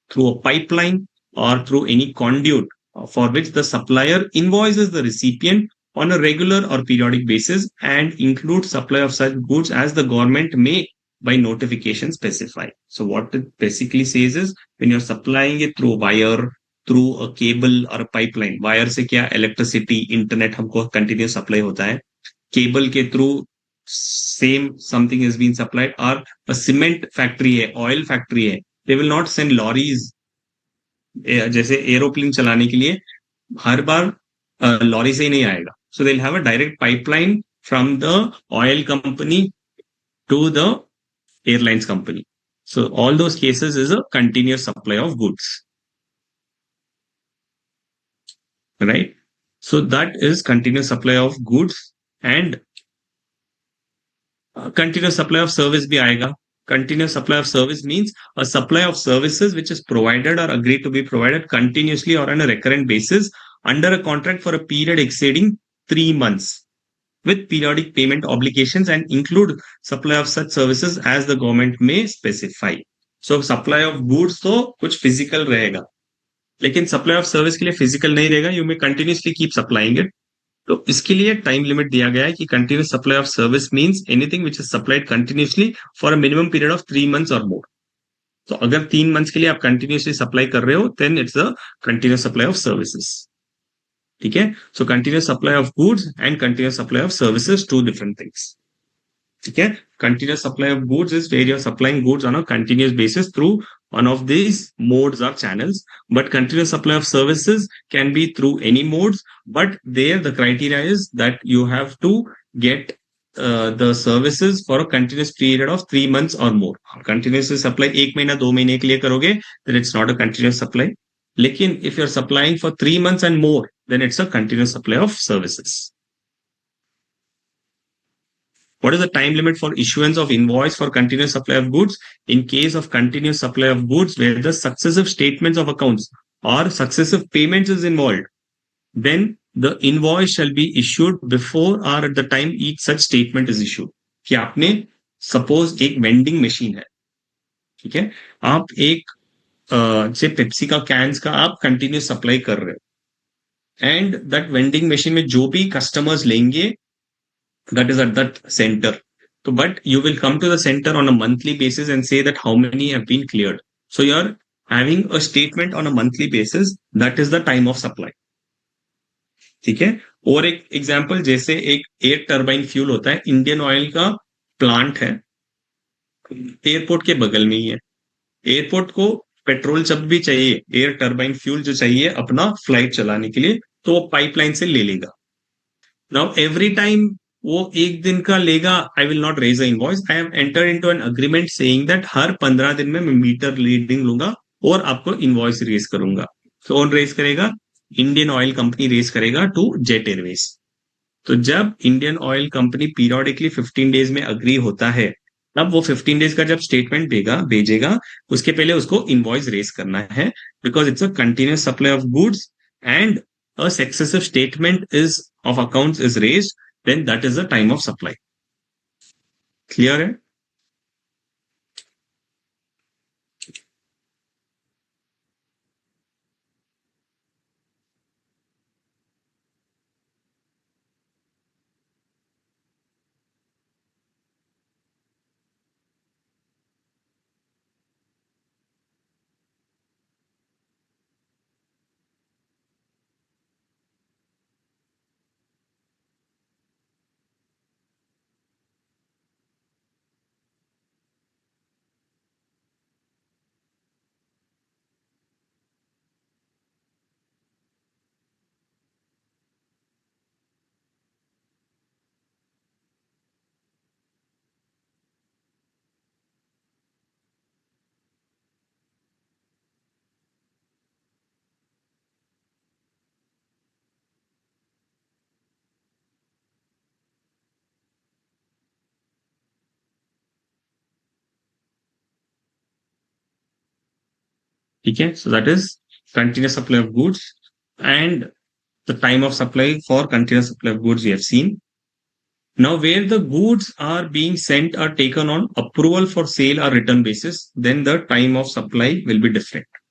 through a pipeline, or through any conduit for which the supplier invoices the recipient on a regular or periodic basis and includes supply of such goods as the government may by notification specify. So what it basically says is, when you're supplying it through wire, through a cable or a pipeline, wire से क्या electricity, internet हमको continuous supply होता है, cable के through same something is being supplied, or a cement factory है, oil factory है, they will not send lorries जैसे aeroplane चलाने के लिए हर बार लॉरी से ही नहीं आएगा. So they'll have a direct pipeline from the oil company to the airlines company. So all those cases is a continuous supply of goods, right? So that is continuous supply of goods. And continuous supply of service भी आएगा. Continuous supply of service means a supply of services which is provided or agreed to be provided continuously or on a recurrent basis under a contract for a period exceeding 3 months with periodic payment obligations and include supply of such services as the government may specify. So supply of goods तो कुछ physical रहेगा, लेकिन supply of service के लिए physical नहीं रहेगा. You may continuously keep supplying it. तो इसके लिए टाइम लिमिट दिया गया है कि continuous supply of service means anything which is supplied continuously for a minimum period of 3 months और मोर. तो अगर 3 months के लिए आप कंटिन्यूसली सप्लाई कर रहे हो, then it's a continuous supply of services. ठीक है. So continuous supply of goods and continuous supply of services, two different things. ठीक है. Continuous supply of goods is where you're supplying goods on a continuous basis through one of these modes or channels. But continuous supply of services can be through any modes. But there the criteria is that you have to get the services for a continuous period of 3 months और मोर. Continuous supply 1 महीना 2 महीने के लिए करोगे then it's not a continuous supply. लेकिन if you are supplying for 3 months and more then it's a continuous supply of services. What is the time limit for issuance of invoice for continuous supply of goods? In case of continuous supply of goods where the successive statements of accounts or successive payments is involved, then the invoice shall be issued before or at the time each such statement is issued. कि आपने suppose एक vending machine है, ठीक है, आप एक से Pepsi का कैंस का आप कंटिन्यूस सप्लाई कर रहे हो एंड दैट वेंडिंग मशीन में जो भी कस्टमर्स लेंगे that is at that center. So, but you will come to the center on a monthly basis and say that how many have been cleared. So you are having a statement on a monthly basis. That is the time of supply. ठीक है. और एक example जैसे एक air turbine fuel होता है, Indian oil का plant है, एयरपोर्ट के बगल में ही है. एयरपोर्ट को पेट्रोल जब भी चाहिए, एयर टर्बाइन फ्यूल जो चाहिए अपना फ्लाइट चलाने के लिए, तो वो पाइपलाइन से ले लेगा. नाउ एवरी टाइम वो एक दिन का लेगा, I will not raise a invoice. I have enter into an agreement saying that हर 15 दिन में मैं मीटर रीडिंग लूंगा और आपको इनवॉइस रेज करूंगा. कौन रेज करेगा? इंडियन ऑयल कंपनी रेज करेगा टू जेट एयरवेज. तो जब Indian oil company periodically 15 days में अग्री होता है, तब वो 15 डेज का जब स्टेटमेंट देगा भेजेगा, उसके पहले उसको इनवॉइस रेज करना है, because it's a continuous supply of goods and a successive statement is of accounts is raised, then that is the time of supply. Clear है? ठीक है. So that is continuous supply of goods and the time of supply for continuous supply of goods we have seen. Now where the goods are being sent or taken on approval for sale or return basis, then the time of supply will be different.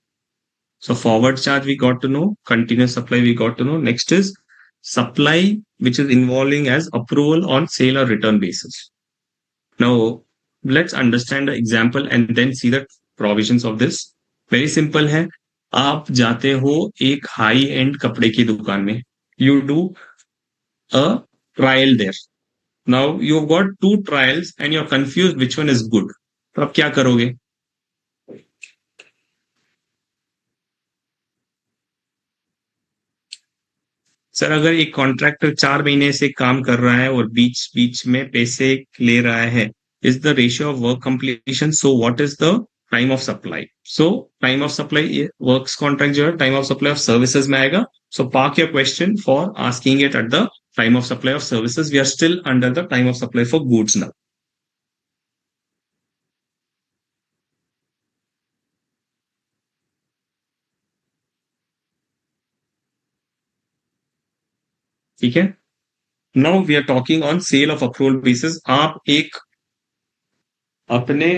So forward charge we got to know, continuous supply we got to know. Next is supply which is involving as approval on sale or return basis. Now let's understand the example and then see the provisions of this. Very simple है. आप जाते हो एक high and कपड़े की दुकान में, you do a trial there. Now you got 2 trials and you are confuse which one is good. तो आप क्या करोगे? सर अगर एक कॉन्ट्रैक्टर 4 महीने से काम कर रहा है और बीच बीच में पैसे ले रहा है, is the ratio of work completion, so what is the time of supply? So time of supply works contract जो है time of supply of services में आएगा. So park your question for asking it at the time of supply of services. We are still under the time of supply for goods now. ठीक है. Now we are talking on sale of approval basis. आप एक अपने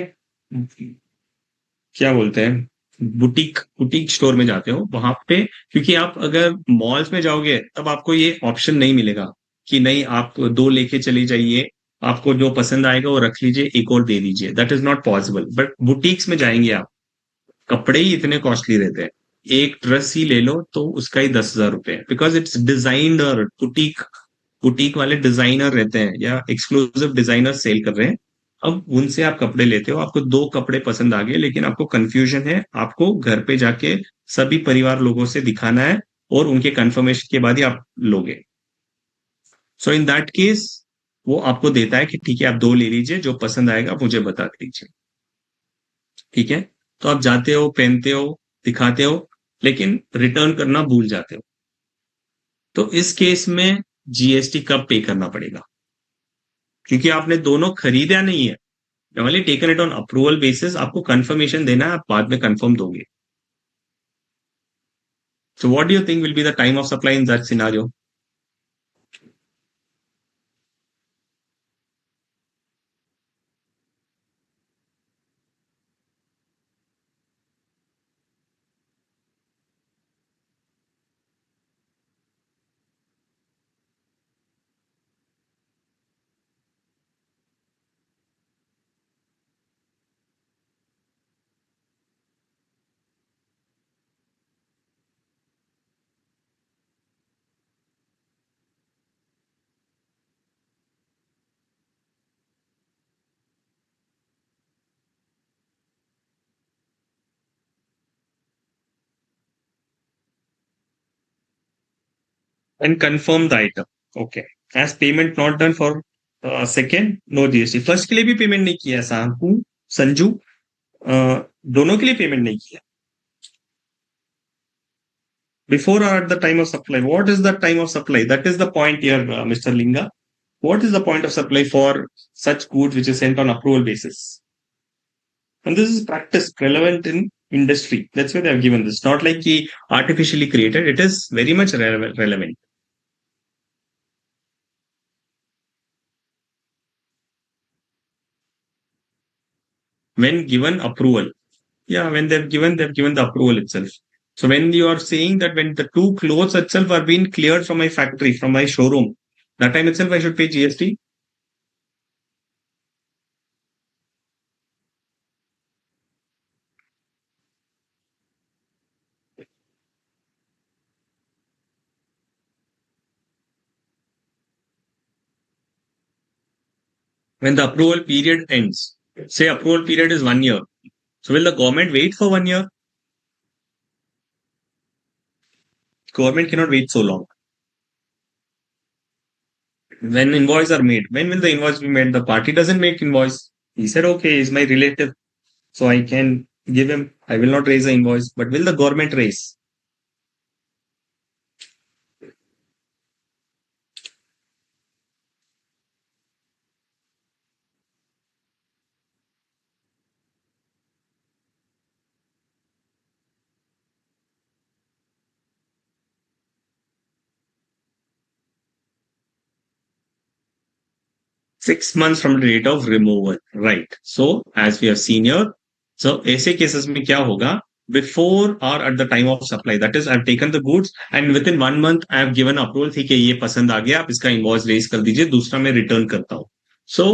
क्या बोलते हैं boutique boutique store में जाते हो, वहां पे क्योंकि आप अगर मॉल्स में जाओगे तब आपको ये ऑप्शन नहीं मिलेगा कि नहीं आप 2 लेके चले जाइए, आपको जो पसंद आएगा वो रख लीजिए, एक और दे दीजिए. That is not possible. But boutiques में जाएंगे आप, कपड़े ही इतने कॉस्टली रहते हैं, एक ड्रेस ही ले लो तो उसका ही 10,000 रुपए, because it's designer. Boutique boutique वाले डिजाइनर रहते हैं या एक्सक्लूसिव डिजाइनर सेल कर रहे हैं. अब उनसे आप कपड़े लेते हो, आपको 2 कपड़े पसंद आ गए, लेकिन आपको कंफ्यूजन है, आपको घर पे जाके सभी परिवार लोगों से दिखाना है और उनके कंफर्मेशन के बाद ही आप लोगे. सो इन दैट केस वो आपको देता है कि ठीक है आप 2 ले लीजिए, जो पसंद आएगा मुझे बता दीजिए। ठीक है, तो आप जाते हो, पहनते हो, दिखाते हो, लेकिन रिटर्न करना भूल जाते हो। तो इस केस में जीएसटी कब पे करना पड़ेगा? क्योंकि आपने दोनों खरीदा नहीं है, only taken it on approval basis, आपको कंफर्मेशन देना है, आप बाद में कंफर्म दोगे। So what do you think will be the time of supply in that scenario? And confirm the item. Okay. As payment not done for second, no GST. First के लिए भी पेमेंट नहीं किया सांपू, संजू, दोनों के लिए पेमेंट नहीं किया. Before or at the time of supply. What is the time of supply? That is the point here, Mr. Linga. What is the point of supply for such goods which is sent on approval basis? And this is practice relevant in industry. That's why they have given this. Not like artificially created. It is very much relevant. When given approval. Yeah, when they've given the approval itself. So when you are saying that when the two clothes itself are being cleared from my factory, from my showroom, that time itself I should pay GST. When the approval period ends, say approval period is 1 year. So will the government wait for 1 year? Government cannot wait so long. When invoices are made, when will the invoice be made? The party doesn't make invoice. He said, okay, he's my relative, so I can give him. I will not raise the invoice, but will the government raise? 6 months from the date of removal, right? So as we have seen here, so ऐसे cases में क्या होगा? Before or at the time of supply, that is, I've taken the goods and within 1 month I have given approval. ठीक है, ये पसंद आ गया, आप इसका invoice raise कर दीजिए, दूसरा मैं return करता हूँ. So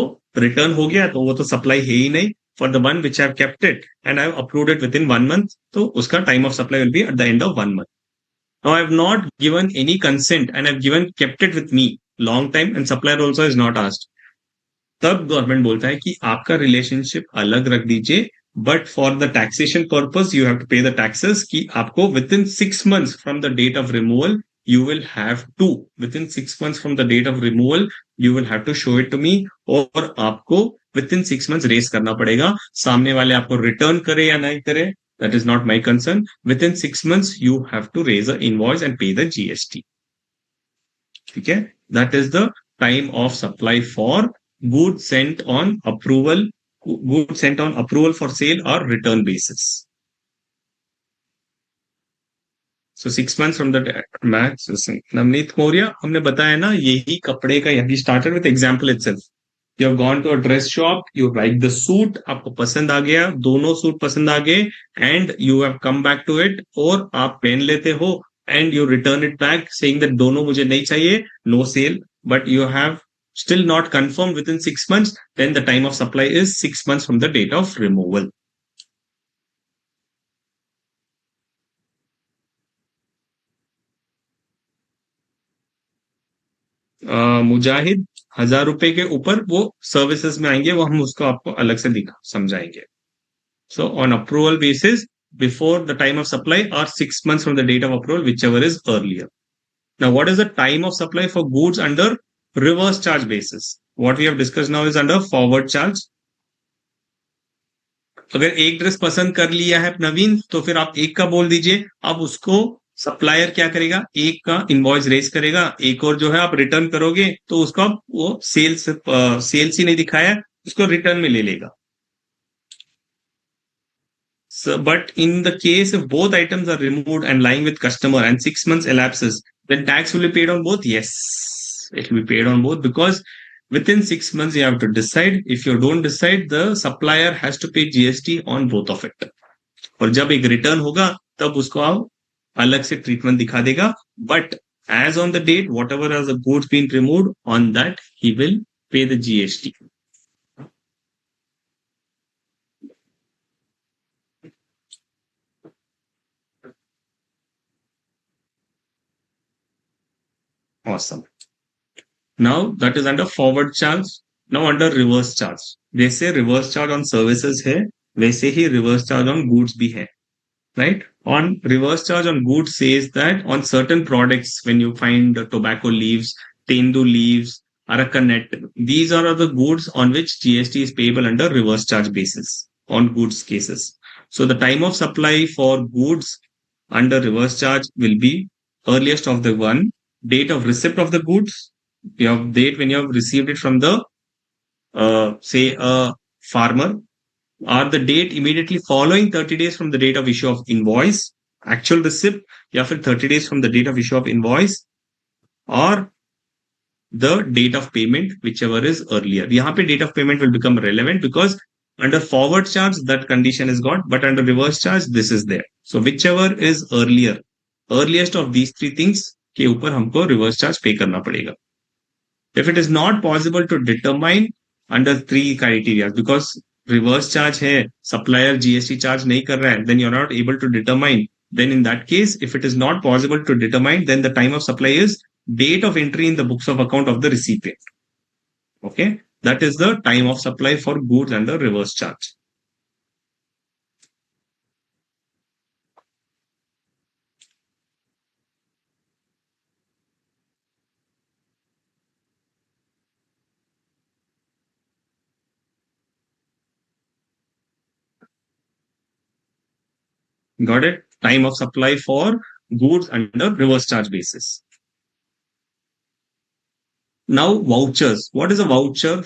return हो गया, तो वो तो supply है ही नहीं. For the one which I've kept it and I've approved it within 1 month, तो उसका time of supply will be at the end of 1 month. Now I've not given any consent and I've given kept it with me long time and supplier also is not asked. तब government बोलता है कि आपका relationship अलग रख दीजिए, but for the taxation purpose you have to pay the taxes, कि आपको within 6 months from the date of removal you will have to, within 6 months from the date of removal you will have to show it to me, और आपको within 6 months race करना पड़ेगा. सामने वाले आपको return करे या नहीं करे, that is not my concern. Within 6 months you have to raise a invoice and pay the GST. ठीक है, that is the time of supply for goods sent on approval, goods sent on approval for sale or return basis. So 6 months from the max. Navneet Maurya, हमने बताया ना, यही कपड़े का, he started with example itself. You have gone to a dress shop, you like the suit, आपको पसंद आ गया, दोनों सूट पसंद आ गए, and you have come back to it, और आप पहन लेते हो, and you return it back saying that दोनों मुझे नहीं चाहिए, no sale, but you have still not confirmed within 6 months, then the time of supply is 6 months from the date of removal. मुजाहिद, 1,000 रुपए के ऊपर वो सर्विसेज में आएंगे, वो हम उसको आपको अलग से दिखा समझाएंगे. So on approval basis, before the time of supply or 6 months from the date of approval, whichever is earlier. Now, what is the time of supply for goods under reverse charge basis? what we have discussed now is under forward charge. अगर एक dress पसंद कर लिया है नवीन तो फिर आप एक का बोल दीजिए, अब उसको सप्लायर क्या करेगा, एक का इनवॉइस रेज करेगा, एक और जो है आप रिटर्न करोगे तो उसको वो सेल्स ही नहीं दिखाया, उसको रिटर्न में ले लेगा. So, but in the case if both items are removed and lying with customer and 6 months elapses, then tax will be paid on both. Yes, it will be paid on both because within 6 months you have to decide. If you don't decide, the supplier has to pay GST on both of it. और जब एक return होगा तब उसको आप अलग से treatment दिखा देगा. But as on the date, whatever has the goods been removed, on that he will pay the GST. Awesome. Now that is under forward charge. Now under reverse charge. जैसे reverse charge on services है, वैसे ही reverse charge on goods भी है. Right? On reverse charge on goods says that on certain products, when you find tobacco leaves, tendu leaves, araka net, these are the goods on which GST is payable under reverse charge basis on goods cases. So the time of supply for goods under reverse charge will be earliest of the one, date of receipt of the goods, your date when you have received it from the, say, a farmer, or the date immediately following 30 days from the date of issue of invoice, actual receipt, या फिर 30 days from the date of issue of invoice, or the date of payment, whichever is earlier. यहाँ पे date of payment will become relevant because under forward charge that condition is got, but under reverse charge this is there. So whichever is earlier, earliest of these three things के ऊपर हमको reverse charge pay करना पड़ेगा. If it is not possible to determine under three criteria, because reverse charge है, supplier GST charge नहीं कर रहा है, then you're not able to determine. Then in that case, if it is not possible to determine, then the time of supply is date of entry in the books of account of the recipient. Okay, that is the time of supply for goods under reverse charge. Got it? Time of supply for goods under reverse charge basis. Now, vouchers. What is a voucher?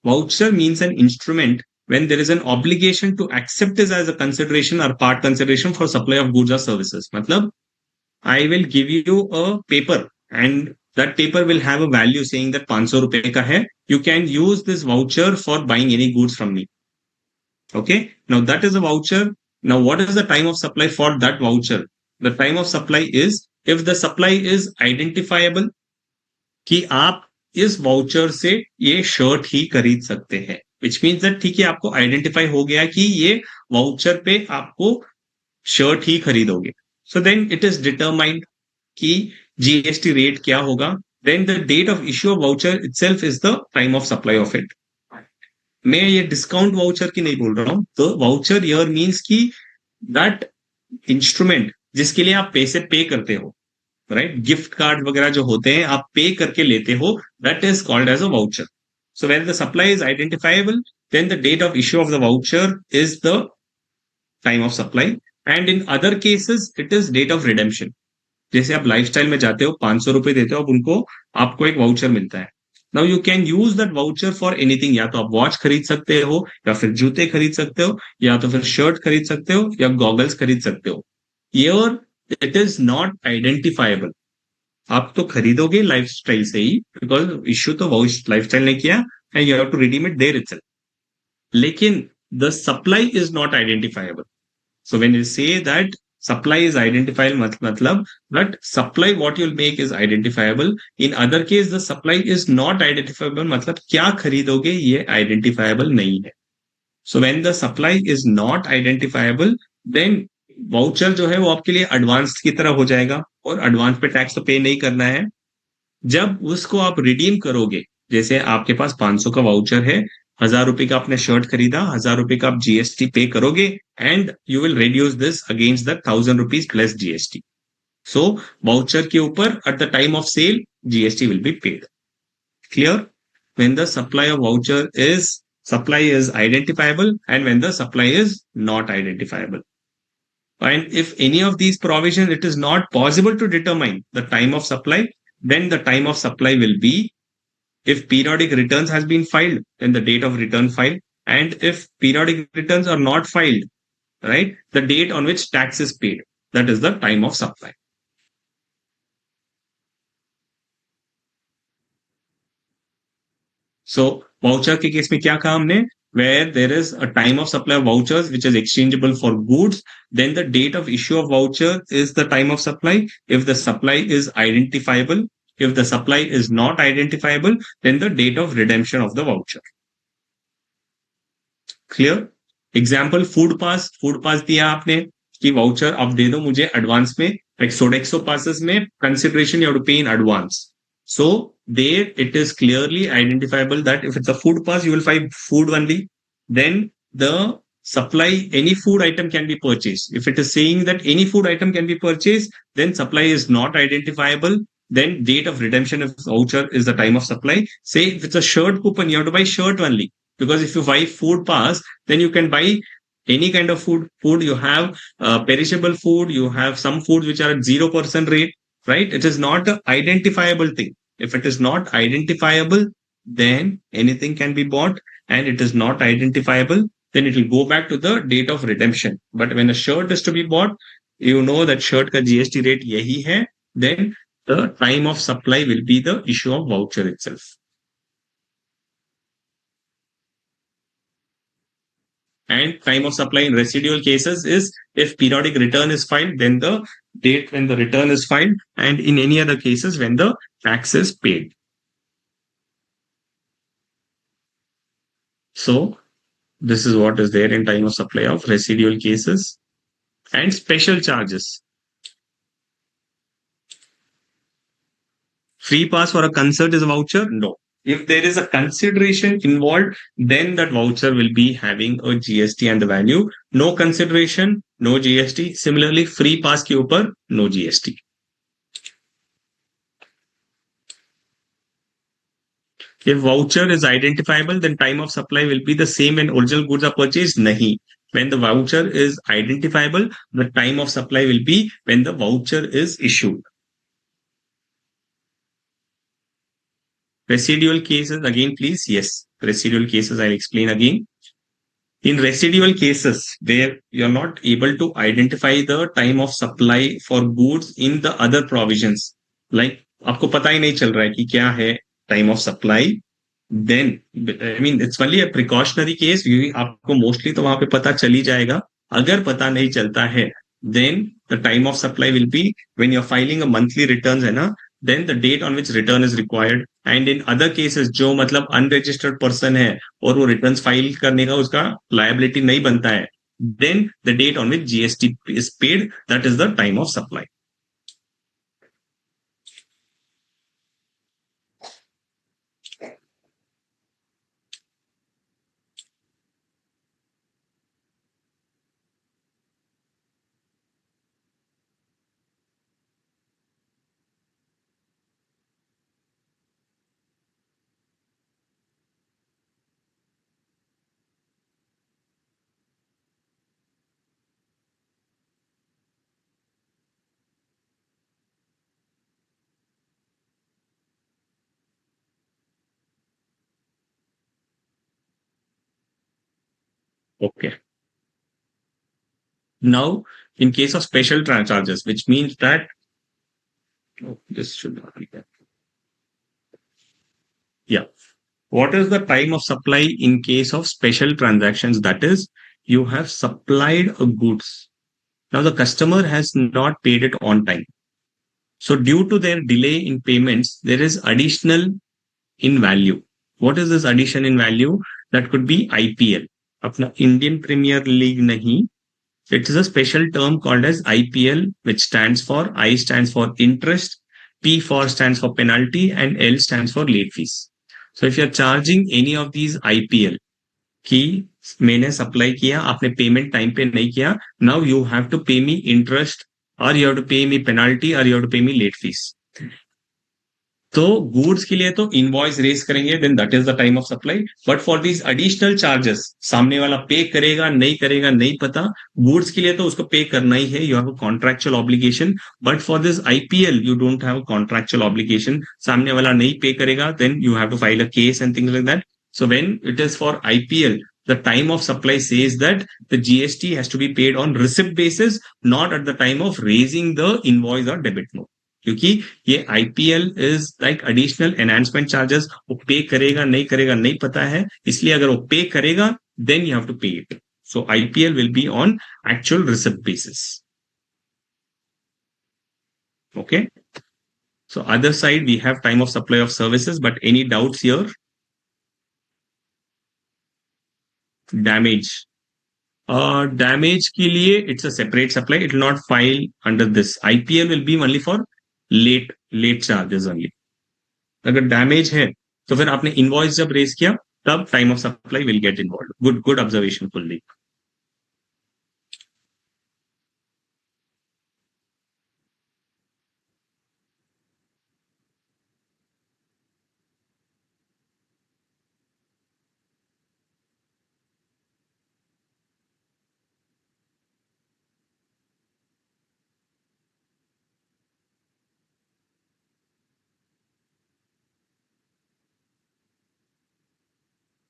Voucher means an instrument when there is an obligation to accept this as a consideration or part consideration for supply of goods or services. Matlab, I will give you a paper and that paper will have a value saying that 500 rupees ka hai. You can use this voucher for buying any goods from me. Okay. Now that is a voucher. Now what is the time of supply for that voucher? The time of supply is if the supply is identifiable कि आप इस voucher से ये shirt ही खरीद सकते हैं, which means that ठीक है आपको आइडेंटिफाई हो गया कि ये वाउचर पे आपको शर्ट ही खरीदोगे. So then it is determined कि जीएसटी रेट क्या होगा. Then the date of issue of voucher itself is the time of supply of it. मैं ये डिस्काउंट वाउचर की नहीं बोल रहा हूं. तो वाउचर ईयर मीन्स की दैट इंस्ट्रूमेंट जिसके लिए आप पैसे पे करते हो, राइट, गिफ्ट कार्ड वगैरह जो होते हैं आप पे करके लेते हो, that is called as a voucher. So when the supply is identifiable then the date of issue of the voucher is the time of supply. And in other cases it is date of redemption. जैसे आप lifestyle में जाते हो, 500 रुपए देते हो, अब उनको आपको एक वाउचर मिलता है. Now you can use that voucher for anything. या तो आप वॉच खरीद सकते हो, या फिर जूते खरीद सकते हो, या तो फिर शर्ट खरीद सकते हो, या गॉगल्स खरीद सकते हो. Here it is not identifiable. आप तो खरीदोगे लाइफस्टाइल से ही, बिकॉज इश्यू तो लाइफस्टाइल ने किया and you have to redeem it there itself. लेकिन the supply is not identifiable. So when you say that supply is identifiable, मतलब that supply what you will make is identifiable. In other case the supply is not identifiable, मतलब क्या खरीदोगे ये identifiable नहीं है. So when the supply is not identifiable then voucher जो है वो आपके लिए एडवांस की तरह हो जाएगा, और एडवांस पे टैक्स तो पे नहीं करना है. जब उसको आप रिडीम करोगे, जैसे आपके पास 500 का वाउचर है, 1000 रुपए का आपने शर्ट खरीदा, 1000 रुपए का आप जीएसटी पे करोगे and you will reduce this against the 1000 rupees plus GST. So voucher के ऊपर eight the time of sale GST will be paid. Clear? when the supply of voucher is supply is identifiable and when the supply is not identifiable. And if any of these provisions it is not possible to determine the time of supply, then the time of supply will be if periodic returns has been filed, then the date of return filed. And if periodic returns are not filed, right, the date on which tax is paid, that is the time of supply. So voucher के case में क्या कहा हमने, where there is a time of supply of vouchers which is exchangeable for goods, then the date of issue of voucher is the time of supply. If the supply is identifiable, if the supply is not identifiable, then the date of redemption of the voucher. Clear? Example, food pass दिया आपने कि voucher आप दे दो मुझे advance में, like Sodexo passes में consideration you have to pay in advance. So there it is clearly identifiable that if it's a food pass, you will find food only. Then the supply, any food item can be purchased. If it is saying that any food item can be purchased, then supply is not identifiable. Then date of redemption of voucher is the time of supply. Say if it's a shirt coupon, you have to buy shirt only. Because if you buy food pass, then you can buy any kind of food. You have perishable food, you have some foods which are at 0% rate, right? It is not an identifiable thing. If it is not identifiable, then anything can be bought, and it is not identifiable, then it will go back to the date of redemption. But when a shirt is to be bought, you know that shirt ka GST rate yahi hai, then the time of supply will be the issue of voucher itself. And time of supply in residual cases is if periodic return is filed, then the date when the return is filed, and in any other cases when the tax is paid. So this is what is there in time of supply of residual cases. And special charges. Free pass for a concert is a voucher? No. If there is a consideration involved, then that voucher will be having a GST and the value. No consideration, no GST. Similarly, free pass के ऊपर no GST. If voucher is identifiable, then time of supply will be the same when original goods are purchased? Nahi. When the voucher is identifiable, the time of supply will be when the voucher is issued. Residual cases, again, please. Yes, residual cases, I'll explain again. In residual cases, where you're not able to identify the time of supply for goods in the other provisions, like आपको पता ही नहीं चल रहा है कि क्या है time of supply, then, I mean, it's only a precautionary case, क्योंकि आपको mostly तो वहां पे पता चल ही जाएगा. अगर पता नहीं चलता है, then the time of supply will be when you're filing a monthly returns, है ना, then the date on which return is required. And in other cases, जो मतलब unregistered person है और वो returns file करने का उसका liability नहीं बनता है, then the date on which GST is paid, that is the time of supply. Okay. Now, in case of special charges, which means that this should not be there. Yeah. What is the time of supply in case of special transactions? That is, you have supplied a goods. Now the customer has not paid it on time. So due to their delay in payments, there is additional in value. What is this addition in value? That could be IPL. अपना Indian Premier League नहीं. It is a special term called as IPL, which stands for I stands for interest, P for stands for penalty, and L stands for late fees. So if you are charging any of these IPL कि मैंने supply किया, आपने payment time पे नहीं किया, now you have to pay me interest, or you have to pay me penalty, or you have to pay me late fees. तो goods के लिए तो इनवॉइस रेस करेंगे, then that is the time of supply. But for these additional charges सामने वाला पे करेगा नहीं पता। गुड्स के लिए तो उसको पे करना ही है, you have a contractual obligation. But for this IPL you don't have a contractual obligation, सामने वाला नहीं पे करेगा, then you have to file a case and things like that. So when it is for IPL, the time of supply says that the GST has to be paid on receipt basis, not at the time of raising the invoice or debit note. क्योंकि ये IPL is like additional enhancement charges, वो पे करेगा नहीं पता है, इसलिए अगर वो पे करेगा देन यू हैव टू पे it. So IPL will be on actual receipt basis. Okay, so other side we have time of supply of services, but any doubts here? Damage, damage के लिए it's a separate supply, it will not file under this. IPL will be only for late charges only. अगर damage है तो फिर आपने invoice जब raise किया तब time of supply will get involve. Good good observation fully.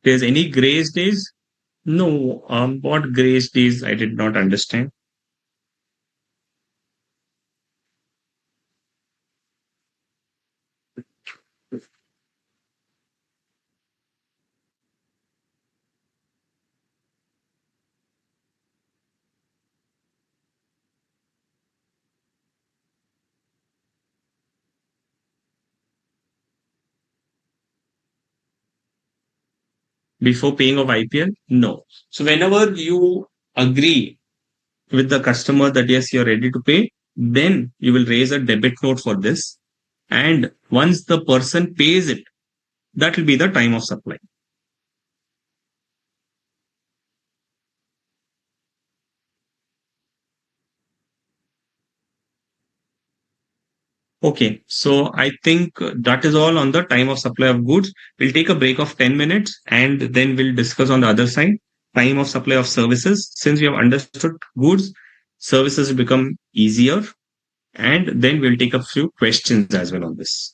There's any grace days? No. What grace days? I did not understand. Before paying of IPL? No. So whenever you agree with the customer that yes, you're ready to pay, then you will raise a debit note for this. And once the person pays it, that will be the time of supply. Okay, so I think that is all on the time of supply of goods. We'll take a break of 10 minutes and then we'll discuss on the other side, time of supply of services. Since we have understood goods, services will become easier, and then we'll take a few questions as well on this.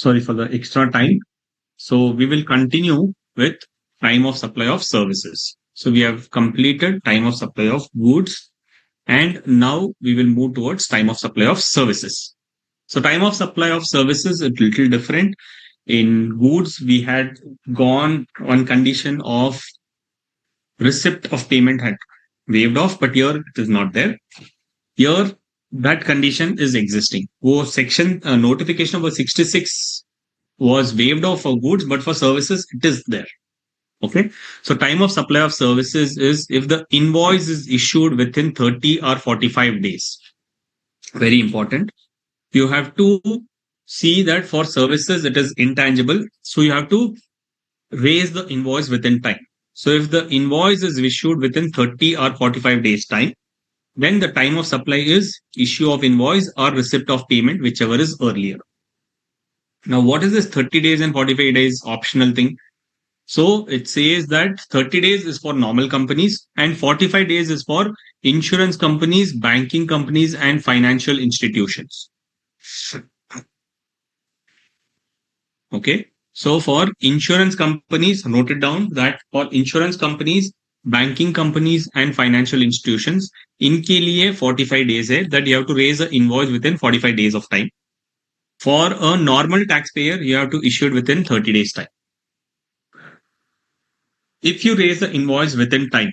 sorry for the extra time. So we will continue with time of supply of services. So we have completed time of supply of goods, and now we will move towards time of supply of services. So time of supply of services is a little different. In goods, we had gone on condition of receipt of payment had waived off, but here it is not there. Here that condition is existing. वो section notification number 66 was waived off for goods, but for services it is there. Okay. So time of supply of services is if the invoice is issued within 30 or 45 days. Very important. You have to see that for services it is intangible. So you have to raise the invoice within time. So if the invoice is issued within 30 or 45 days time, then the time of supply is issue of invoice or receipt of payment, whichever is earlier. Now, what is this 30 days and 45 days optional thing? So it says that 30 days is for normal companies and 45 days is for insurance companies, banking companies, and financial institutions. Okay. So for insurance companies, note it down that for insurance companies, banking companies, and financial institutions, इनके लिए 45 days है that you have to raise the invoice within 45 days of time. For a normal taxpayer, you have to issue it within 30 days time. If you raise the invoice within time,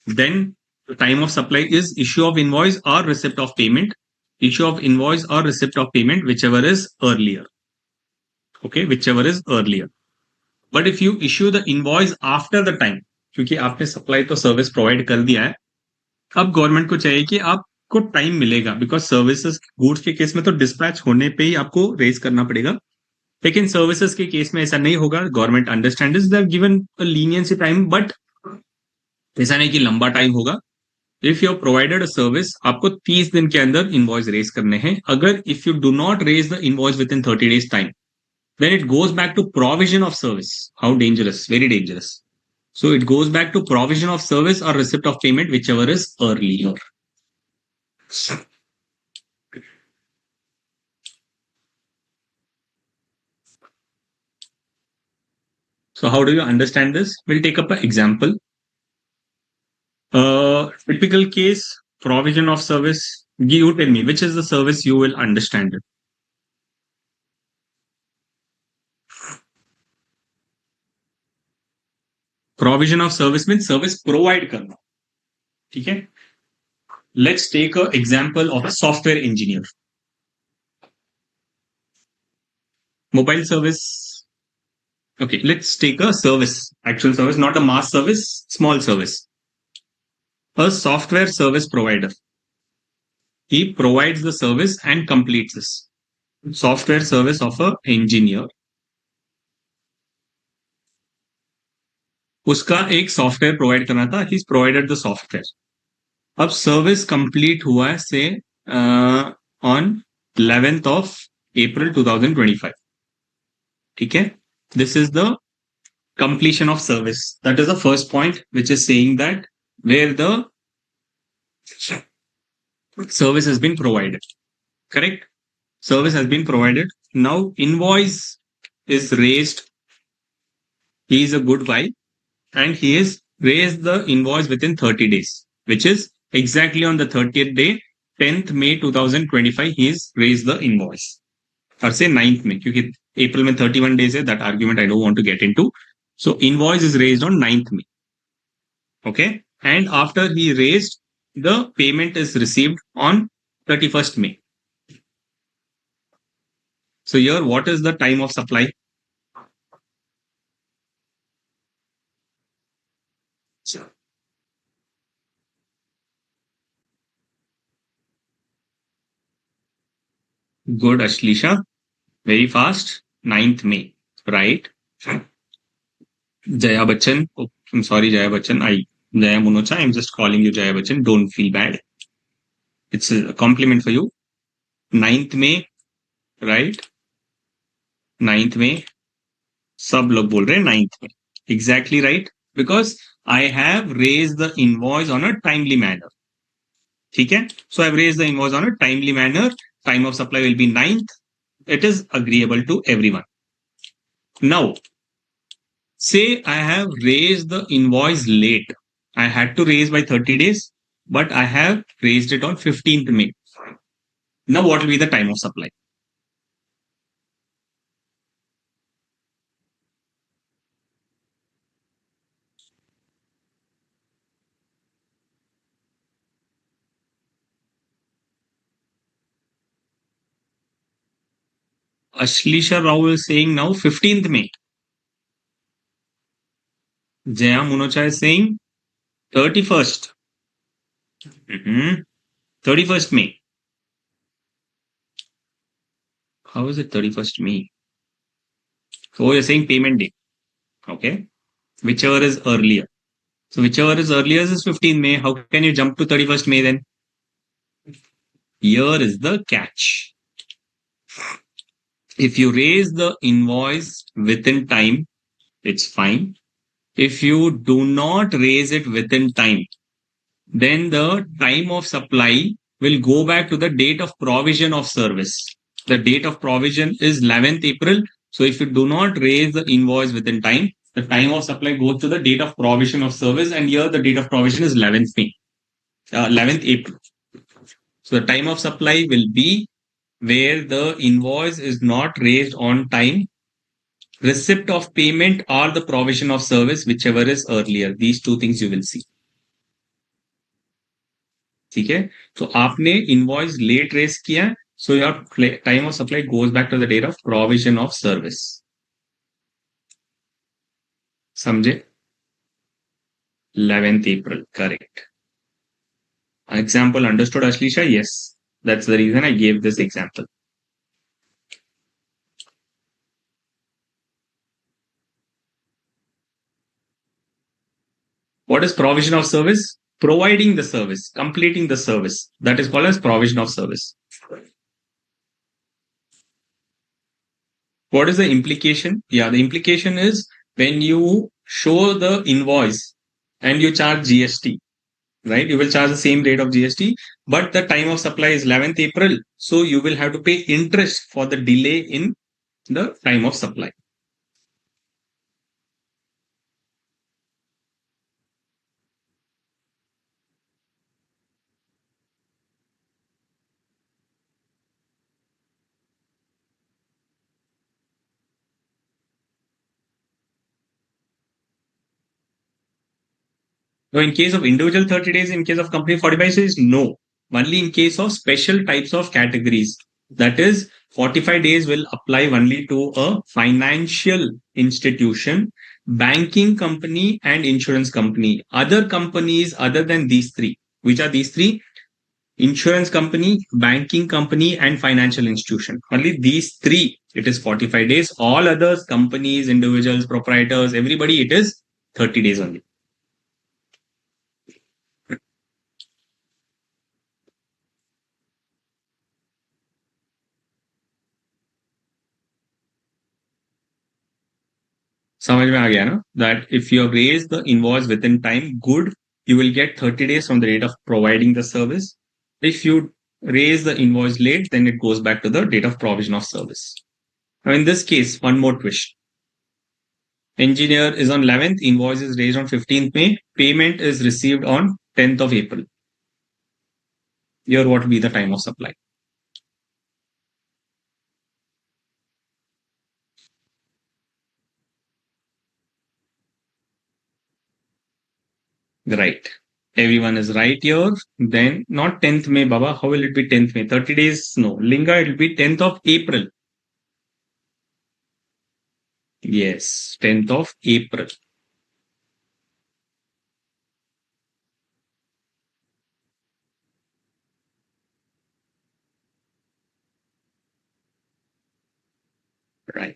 then the time of supply is issue of invoice or receipt of payment, issue of invoice or receipt of payment, whichever is earlier. Okay, whichever is earlier. But if you issue the invoice after the time, क्योंकि आपने supply तो service provide कर दिया है, अब government को चाहिए कि आपको टाइम मिलेगा, बिकॉज सर्विसेज गुड्स के केस में तो डिस्पैच होने पे ही आपको रेज करना पड़ेगा, लेकिन सर्विसेज के केस में ऐसा नहीं होगा. Government understand is they given leniency time, but ऐसा नहीं कि लंबा टाइम होगा. If you provided a service, आपको 30 दिन के अंदर इनवॉइस रेज करने हैं. अगर if you do not raise the invoice within 30 days time, then it goes back to provision of service. How dangerous? Very dangerous. So it goes back to provision of service or receipt of payment, whichever is earlier. So how do you understand this? We'll take up an example. Typical case, provision of service. You tell me, which is the service you will understand it? Provision of service means service provide करना. ठीक है? Let's take an example of a software engineer. Mobile service. Okay, let's take a service, actual service, not a mass service, small service. A software service provider. He provides the service and completes this. Software service of a engineer. उसका एक software provide करना था. He's provided the software. अब service complete हुआ है से on 11th of April 2025. ठीक है? This is the completion of service. That is the first point, which is saying that where the service has been provided. Correct? Service has been provided. Now invoice is raised. He is a good guy, and he has raised the invoice within 30 days, which is exactly on the 30th day, 10th May 2025, he has raised the invoice. Or say 9th May, क्योंकि April में 31 days है, that argument I don't want to get into. So invoice is raised on 9th May. Okay. And after he raised, the payment is received on 31st May. So here, what is the time of supply? Good, Ashlisha. Very fast. 9th May, right? Jaya Bachchan. Oh, I'm sorry, Jaya Bachchan. Jaya Munocha. I'm just calling you Jaya Bachchan. Don't feel bad. It's a compliment for you. 9th May, right? 9th May. सब लोग बोल रहे हैं 9th May. Exactly right. Because I have raised the invoice on a timely manner. ठीक है? So I've raised the invoice on a timely manner. Time of supply will be 9th. it is agreeable to everyone. Now, say I have raised the invoice late. I had to raise by 30 days, but I have raised it on 15th May. Now, what will be the time of supply? Ashlisha Rao is saying now 15th May. Jaya Munocha is saying 31st. 31st May. How is it 31st May? Oh, you're saying payment day. Okay. Whichever is earlier. So whichever is earlier is 15th May. How can you jump to 31st May then? Here is the catch. If you raise the invoice within time, it's fine. If you do not raise it within time, then the time of supply will go back to the date of provision of service. The date of provision is 11th April. So if you do not raise the invoice within time, the time of supply goes to the date of provision of service. And here the date of provision is 11th May, 11th April. So the time of supply will be where the invoice is not raised on time, receipt of payment or the provision of service, whichever is earlier. These two things you will see. ठीक है, तो आपने invoice late race किया, so your time of supply goes back to the date of provision of service. समझे? 11th April, correct. Example understood, Ashlisha? Yes, that's the reason I gave this example. What is provision of service? Providing the service, completing the service. That is called as provision of service. What is the implication? Yeah, the implication is when you show the invoice and you charge GST, right? You will charge the same rate of GST, but the time of supply is 11th April. So you will have to pay interest for the delay in the time of supply. So in case of individual 30 days, in case of company 45 days, no. Only in case of special types of categories. That is, 45 days will apply only to a financial institution, banking company, and insurance company. Other companies other than these three. Which are these three? Insurance company, banking company, and financial institution. Only these three, it is 45 days. All others, companies, individuals, proprietors, everybody, it is 30 days only. समझ में आ गया ना? That if you raise the invoice within time, good, you will get 30 days from the date of providing the service. If you raise the invoice late, then it goes back to the date of provision of service. Now in this case, one more twist. Engineer is on 11th, invoice is raised on 15th May, payment is received on 10th of April. Here what will be the time of supply? Right. Everyone is right here. Then not 10th May, Baba. How will it be 10th May? 30 days? No. Linga, it will be 10th of April. Yes, 10th of April. Right.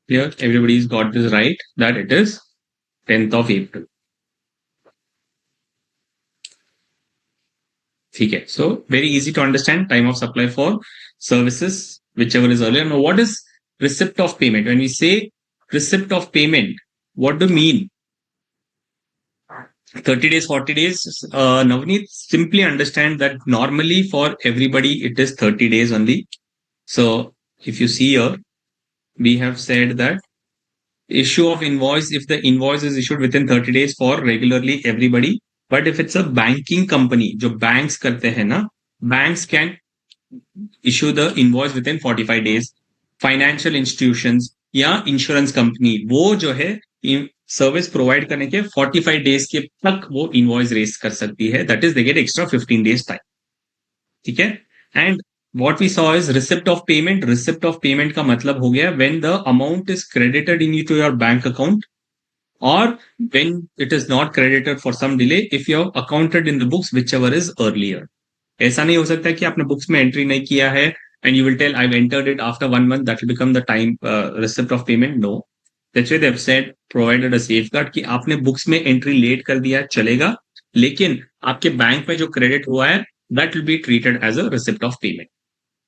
Here, everybody's got this right that it is 10th of April. ठीक है. So very easy to understand. Time of supply for services, whichever is earlier. Now, what is receipt of payment? When we say receipt of payment, what do you mean? 30 days, 40 days. Navneet, simply understand that normally for everybody it is 30 days only. So if you see here, we have said that issue of invoice, if the invoice is issued within 30 days for regularly everybody, but if it's a banking company, जो banks करते हैं ना, banks can issue the invoice within 45 days. Financial institutions या insurance company, वो जो है service provide करने के 45 डेज के तक वो इनवॉइस रेस कर सकती है. That is they get extra 15 days time. ठीक है. And what we saw is receipt of payment. Receipt of payment का मतलब हो गया when the amount is credited into your bank account, or when it is not credited for some delay, if you have accounted in the books whichever is earlier. ऐसा नहीं हो सकता कि आपने बुक्स में एंट्री नहीं किया है and you will tell I've entered it after 1 month, that will become the time receipt of payment. No. That's why they've said provided a safeguard कि आपने बुक्स में एंट्री लेट कर दिया चलेगा, लेकिन आपके बैंक में जो क्रेडिट हुआ है that will be treated as a receipt of payment.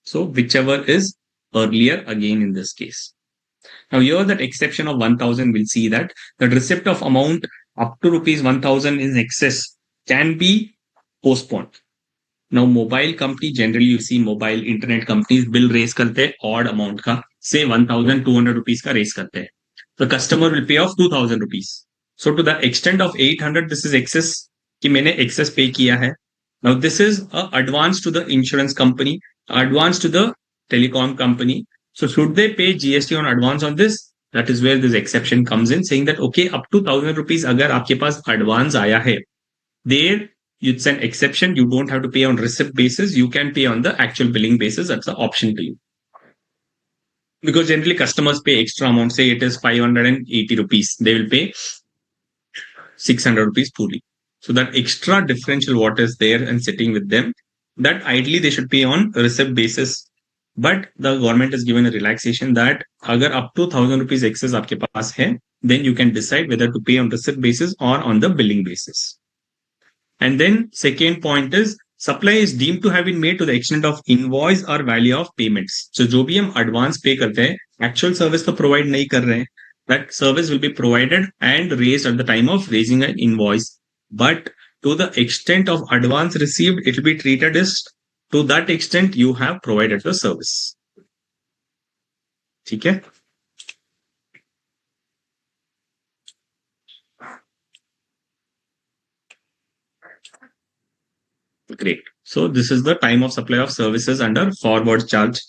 So whichever is earlier again in this case. Now here that exception of 1000, we'll see that the receipt of amount up to rupees 1000 in excess can be postponed. Now mobile company, generally you see mobile internet companies bill raise करते हैं odd amount का, say 1200 rupees का raise करते हैं. The customer will pay off 2000 rupees. So to the extent of 800, this is excess कि मैंने excess pay किया है. Now this is a advance to the insurance company, advance to the telecom company. So should they pay GST on advance on this? That is where this exception comes in, saying that okay, up to 1000 rupees अगर आपके पास advance आया है, there it's an exception. You don't have to pay on receipt basis. You can pay on the actual billing basis. That's an option to you. Because generally customers pay extra amount. Say it is 580 rupees. They will pay 600 rupees fully. So that extra differential what is there and sitting with them, that ideally they should pay on receipt basis. But the government has given a relaxation that agar up to 1000 rupees excess आपके पास है, then you can decide whether to pay on receipt basis or on the billing basis. And then second point is supply is deemed to have been made to the extent of invoice or value of payments. So जो भी हम advance pay करते हैं, actual service तो provide नहीं कर रहे हैं. That service will be provided and raised at the time of raising an invoice. But to the extent of advance received, it will be treated as to that extent you have provided the service. ठीक है. Great. So this is the time of supply of services under forward charge.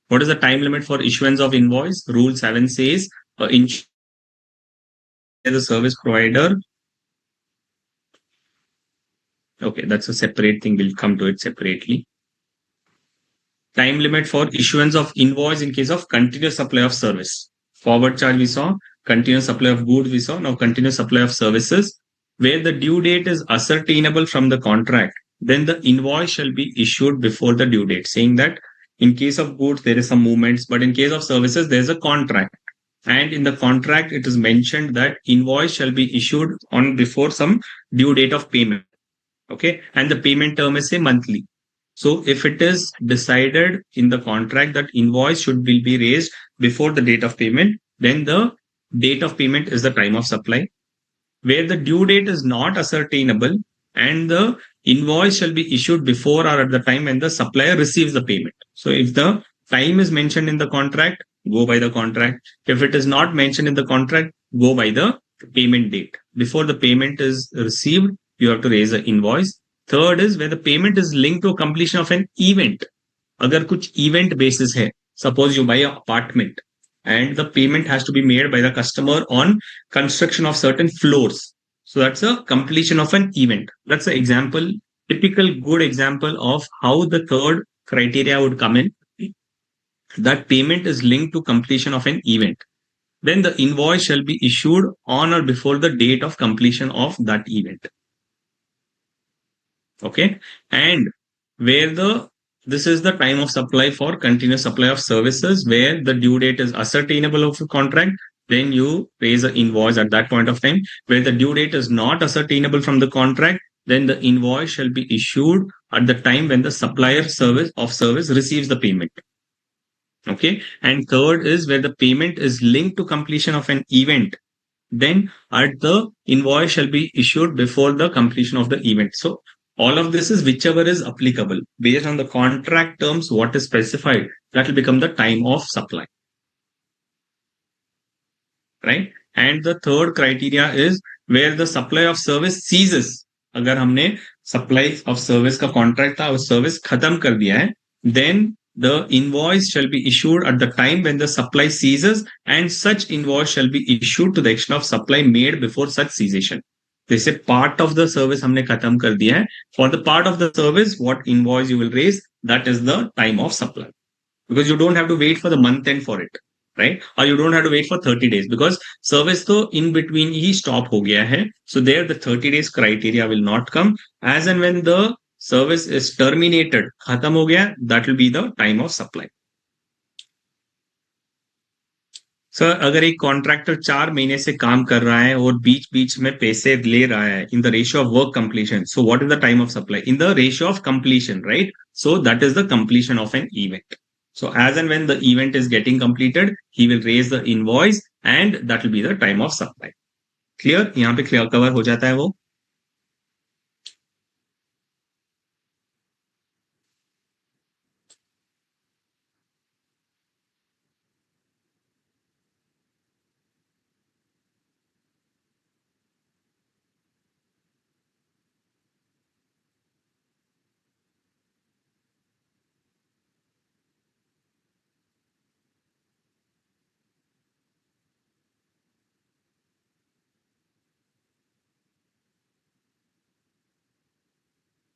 What is the time limit for issuance of invoice? Rule 7 says the service provider. Okay, that's a separate thing. We'll come to it separately. Time limit for issuance of invoice in case of continuous supply of service. Forward charge we saw, continuous supply of goods we saw, now continuous supply of services. Where the due date is ascertainable from the contract, then the invoice shall be issued before the due date, saying that in case of goods, there is some movements, but in case of services, there's a contract. And in the contract, it is mentioned that invoice shall be issued on before some due date of payment. Okay. And the payment term is say monthly. So if it is decided in the contract that invoice should be raised before the date of payment, then the date of payment is the time of supply. Where the due date is not ascertainable and the invoice shall be issued before or at the time when the supplier receives the payment. So if the time is mentioned in the contract, go by the contract. If it is not mentioned in the contract, go by the payment date. Before the payment is received, you have to raise the invoice. Third is where the payment is linked to completion of an event. Agar kuch event basis hai, suppose you buy an apartment and the payment has to be made by the customer on construction of certain floors. So that's a completion of an event. That's an example, typical good example of how the third criteria would come in. That payment is linked to completion of an event. Then the invoice shall be issued on or before the date of completion of that event. Okay. And where the this is the time of supply for continuous supply of services where the due date is ascertainable of the contract. Then you raise an invoice at that point of time. Where the due date is not ascertainable from the contract, then the invoice shall be issued at the time when the supplier service receives the payment. Okay. And third is where the payment is linked to completion of an event. Then at the invoice shall be issued before the completion of the event. So all of this is whichever is applicable based on the contract terms, what is specified, that will become the time of supply. Right? And the third criteria is where the supply of service ceases. अगर हमने supply of service का contract था और service खत्म कर दिया है, then the invoice shall be issued at the time when the supply ceases, and such invoice shall be issued to the extent of supply made before such cessation. जैसे part of the service हमने खत्म कर दिया है, for the part of the service, what invoice you will raise, that is the time of supply. Because you don't have to wait for the month end for it, right? Or you don't have to wait for 30 days because service तो in between he stop हो गया है. So there the 30 days criteria will not come. As and when the service is terminated, खत्म हो गया, that will be the time of supply. Sir अगर एक contractor 4 महीने से काम कर रहा है और बीच बीच में पैसे ले रहा है in the ratio of work completion, so what is the time of supply in the ratio of completion, right? So that is the completion of an event. So as and when the event is getting completed, he will raise the invoice and that will be the time of supply. Clear? यहाँ पे clear cover हो जाता है वो.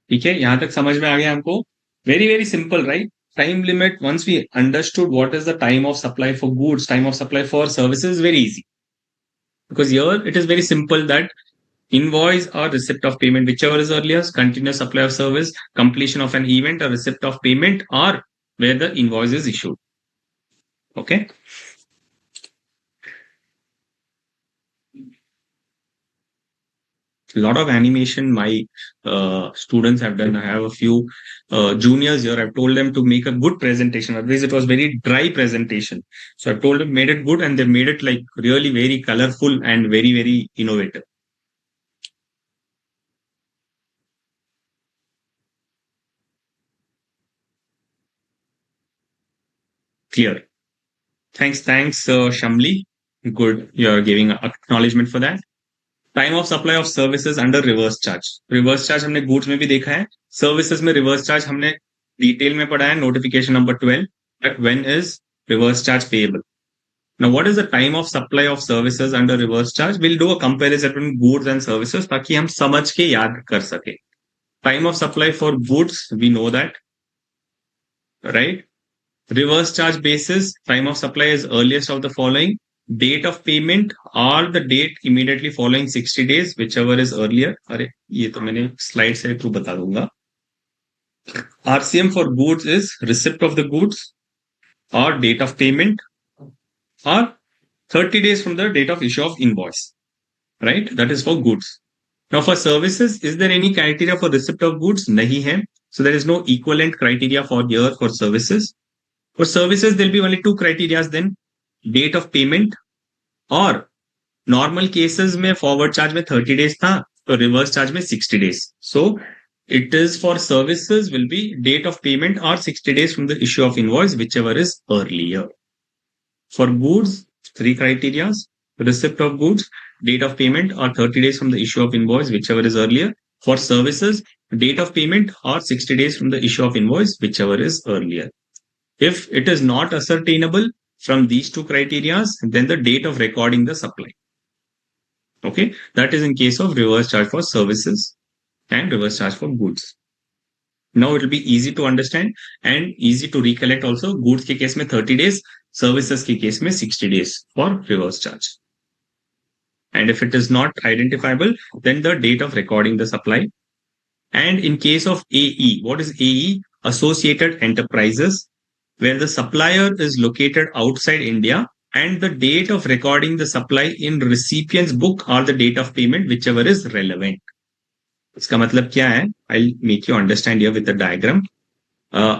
ठीक है, यहां तक समझ में आ गया हमको. Very very simple, right? Time limit, once we understood what is the time of supply for goods, time of supply for services, very easy. Because here it is very simple that invoice or receipt of payment, whichever is earliest, continuous supply of service, completion of an event, or receipt of payment, or where the invoice is issued. Okay. A lot of animation my students have done. I have a few juniors here. I've told them to make a good presentation. Otherwise, it was very dry presentation. So I've told them made it good, and they made it like really very colorful and very very innovative. Clear. Thanks, Shamli. Good. You're giving acknowledgement for that. Time of supply of services under reverse charge. Reverse charge हमने goods में भी देखा है, services में reverse charge हमने detail में पढ़ा है, notification number 12, that when is reverse charge payable. Now what is the time of supply of services under reverse charge? Will do a comparison between goods and services ताकि हम समझ के याद कर सके. Time of supply for goods we know that, right? Reverse charge basis, time of supply is earliest of the following: date of payment or the date immediately following 60 days, whichever is earlier. अरे ये तो मैंने slide से through बता दूंगा. RCM for goods is receipt of the goods or date of payment or 30 days from the date of issue of invoice, right? That is for goods. Now for services, is there any criteria for receipt of goods? नहीं है. So there is no equivalent criteria for here for services. For services, there'll be only two criteria then: date of payment or normal cases में forward charge में 30 days था, तो reverse charge में 60 days. So it is for services will be date of payment or 60 days from the issue of invoice, whichever is earlier. For goods, three criteria: receipt of goods, date of payment or 30 days from the issue of invoice, whichever is earlier. For services, date of payment or 60 days from the issue of invoice, whichever is earlier. If it is not ascertainable from these two criteria, then the date of recording the supply. Okay, that is in case of reverse charge for services and reverse charge for goods. Now it will be easy to understand and easy to recollect also. Goods के case में 30 days, services के case में 60 days for reverse charge. And if it is not identifiable, then the date of recording the supply. And in case of AE, what is AE? associated enterprises where the supplier is located outside India and the date of recording the supply in recipient's book or the date of payment, whichever is relevant. इसका मतलब क्या है? I'll make you understand here with the diagram.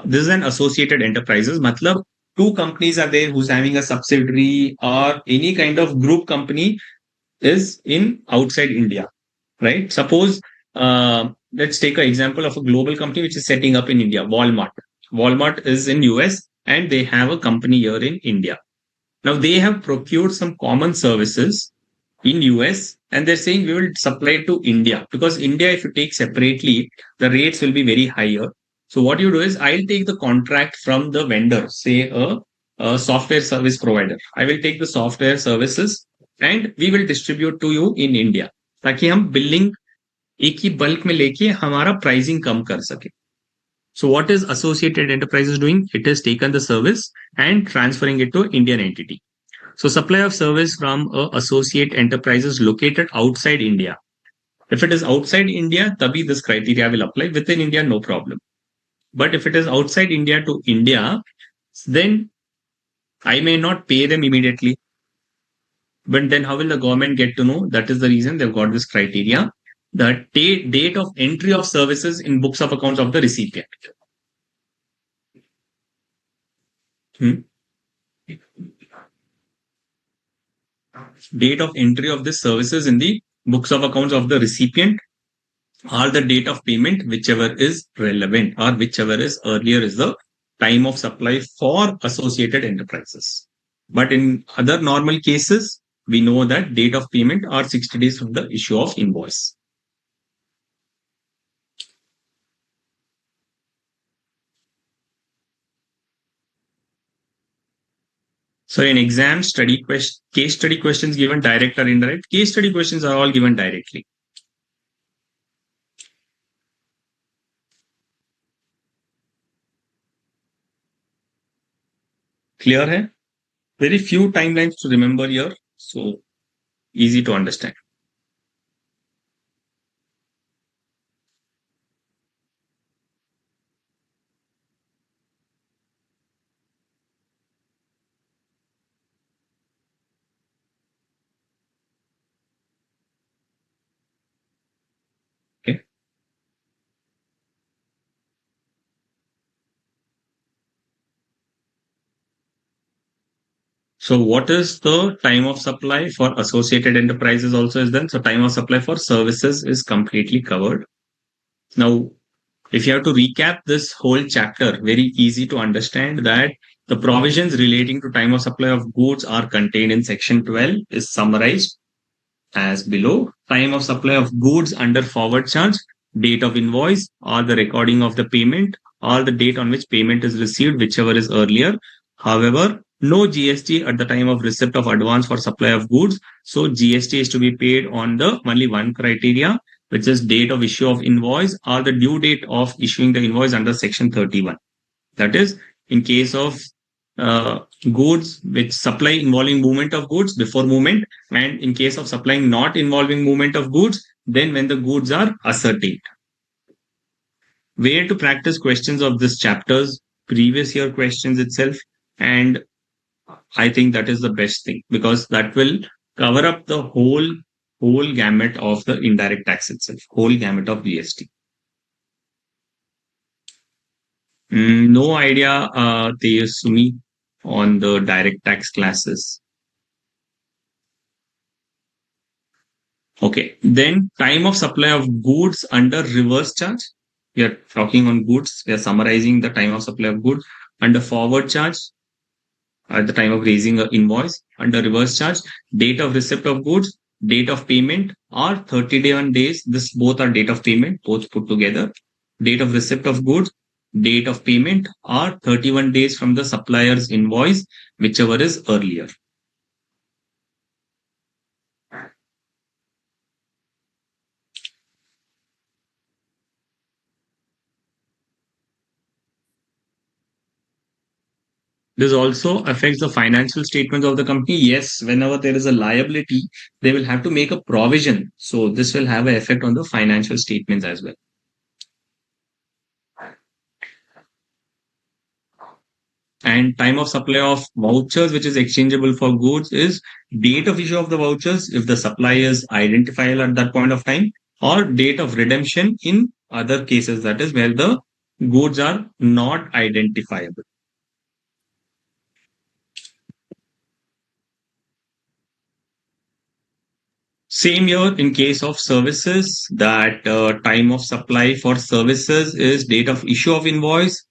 This is an associated enterprises. मतलब two companies are there who's having a subsidiary or any kind of group company is in outside India, right? Suppose let's take an example of a global company which is setting up in India, Walmart. Walmart is in US and they have a company here in India. Now they have procured some common services in US and they're saying we will supply to India because India, if you take separately, the rates will be very higher. So what you do is I'll take the contract from the vendor, say a software service provider. I will take the software services and we will distribute to you in India ताकि हम billing एक ही bulk में लेके हमारा pricing कम कर सके. So what is Associated Enterprises doing? It has taken the service and transferring it to Indian entity. So supply of service from a associate enterprises located outside India. If it is outside India, tabhi this criteria will apply. Within India, no problem. But if it is outside India to India, then I may not pay them immediately. But then how will the government get to know? That is the reason they've got this criteria. The date of entry of services in books of accounts of the recipient. Date of entry of the services in the books of accounts of the recipient or the date of payment, whichever is relevant or whichever is earlier is the time of supply for associated enterprises. But in other normal cases, we know that date of payment are 60 days from the issue of invoice. So in exam case study questions given direct or indirect, case study questions are all given directly. Clear hai? Very few timelines to remember here, so easy to understand. Okay. So what is the time of supply for associated enterprises also is done. So time of supply for services is completely covered. Now, if you have to recap this whole chapter, very easy to understand that the provisions relating to time of supply of goods are contained in section 12 is summarized as below. Time of supply of goods under forward charge, date of invoice or the recording of the payment or the date on which payment is received, whichever is earlier. However, no GST at the time of receipt of advance for supply of goods. So GST is to be paid on the only one criteria, which is date of issue of invoice or the due date of issuing the invoice under section 31. That is, in case of goods which supply involving movement of goods before movement, and in case of supplying not involving movement of goods, then when the goods are ascertained. Where to practice questions of this chapter's previous year questions itself, and I think that is the best thing because that will cover up the whole gamut of the indirect tax itself, whole gamut of GST. No idea, Teyasumi, on the direct tax classes. Okay, then time of supply of goods under reverse charge. We are talking on goods. We are summarizing the time of supply of goods under forward charge at the time of raising an invoice, under reverse charge, date of receipt of goods, date of payment or 31 days. This both are date of payment, both put together. Date of receipt of goods, date of payment or 31 days from the supplier's invoice, whichever is earlier. This also affects the financial statements of the company. Yes, whenever there is a liability, they will have to make a provision. So this will have an effect on the financial statements as well. And time of supply of vouchers, which is exchangeable for goods, is date of issue of the vouchers if the supply is identifiable at that point of time, or date of redemption in other cases, that is where the goods are not identifiable. Same here in case of services, that time of supply for services is date of issue of invoice,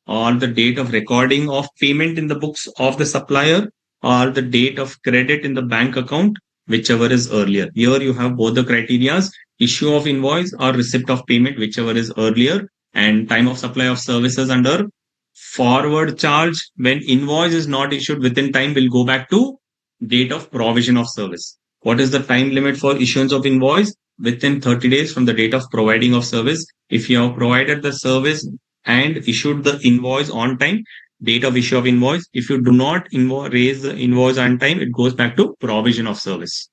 or the date of recording of payment in the books of the supplier, or the date of credit in the bank account, whichever is earlier. Here you have both the criterias: issue of invoice or receipt of payment, whichever is earlier. And time of supply of services under forward charge, when invoice is not issued within time, will go back to date of provision of service. What is the time limit for issuance of invoice? Within 30 days from the date of providing of service. If you have provided the service and issued the invoice on time, date of issue of invoice. If you do not raise the invoice on time, it goes back to provision of service.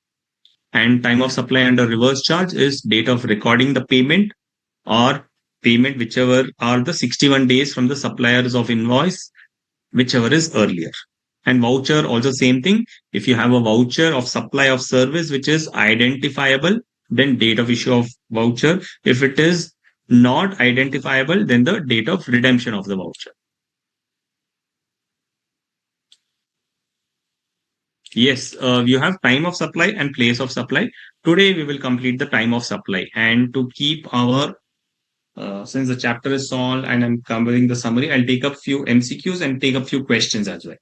And time of supply under reverse charge is date of recording the payment, or payment, whichever are the 61 days from the suppliers of invoice, whichever is earlier. And voucher, also same thing. If you have a voucher of supply of service which is identifiable, then date of issue of voucher. If it is not identifiable, then the date of redemption of the voucher. Yes, you have time of supply and place of supply. Today we will complete the time of supply. And to keep our, since the chapter is solved and I'm covering the summary, I'll take up few MCQs and take up few questions as well.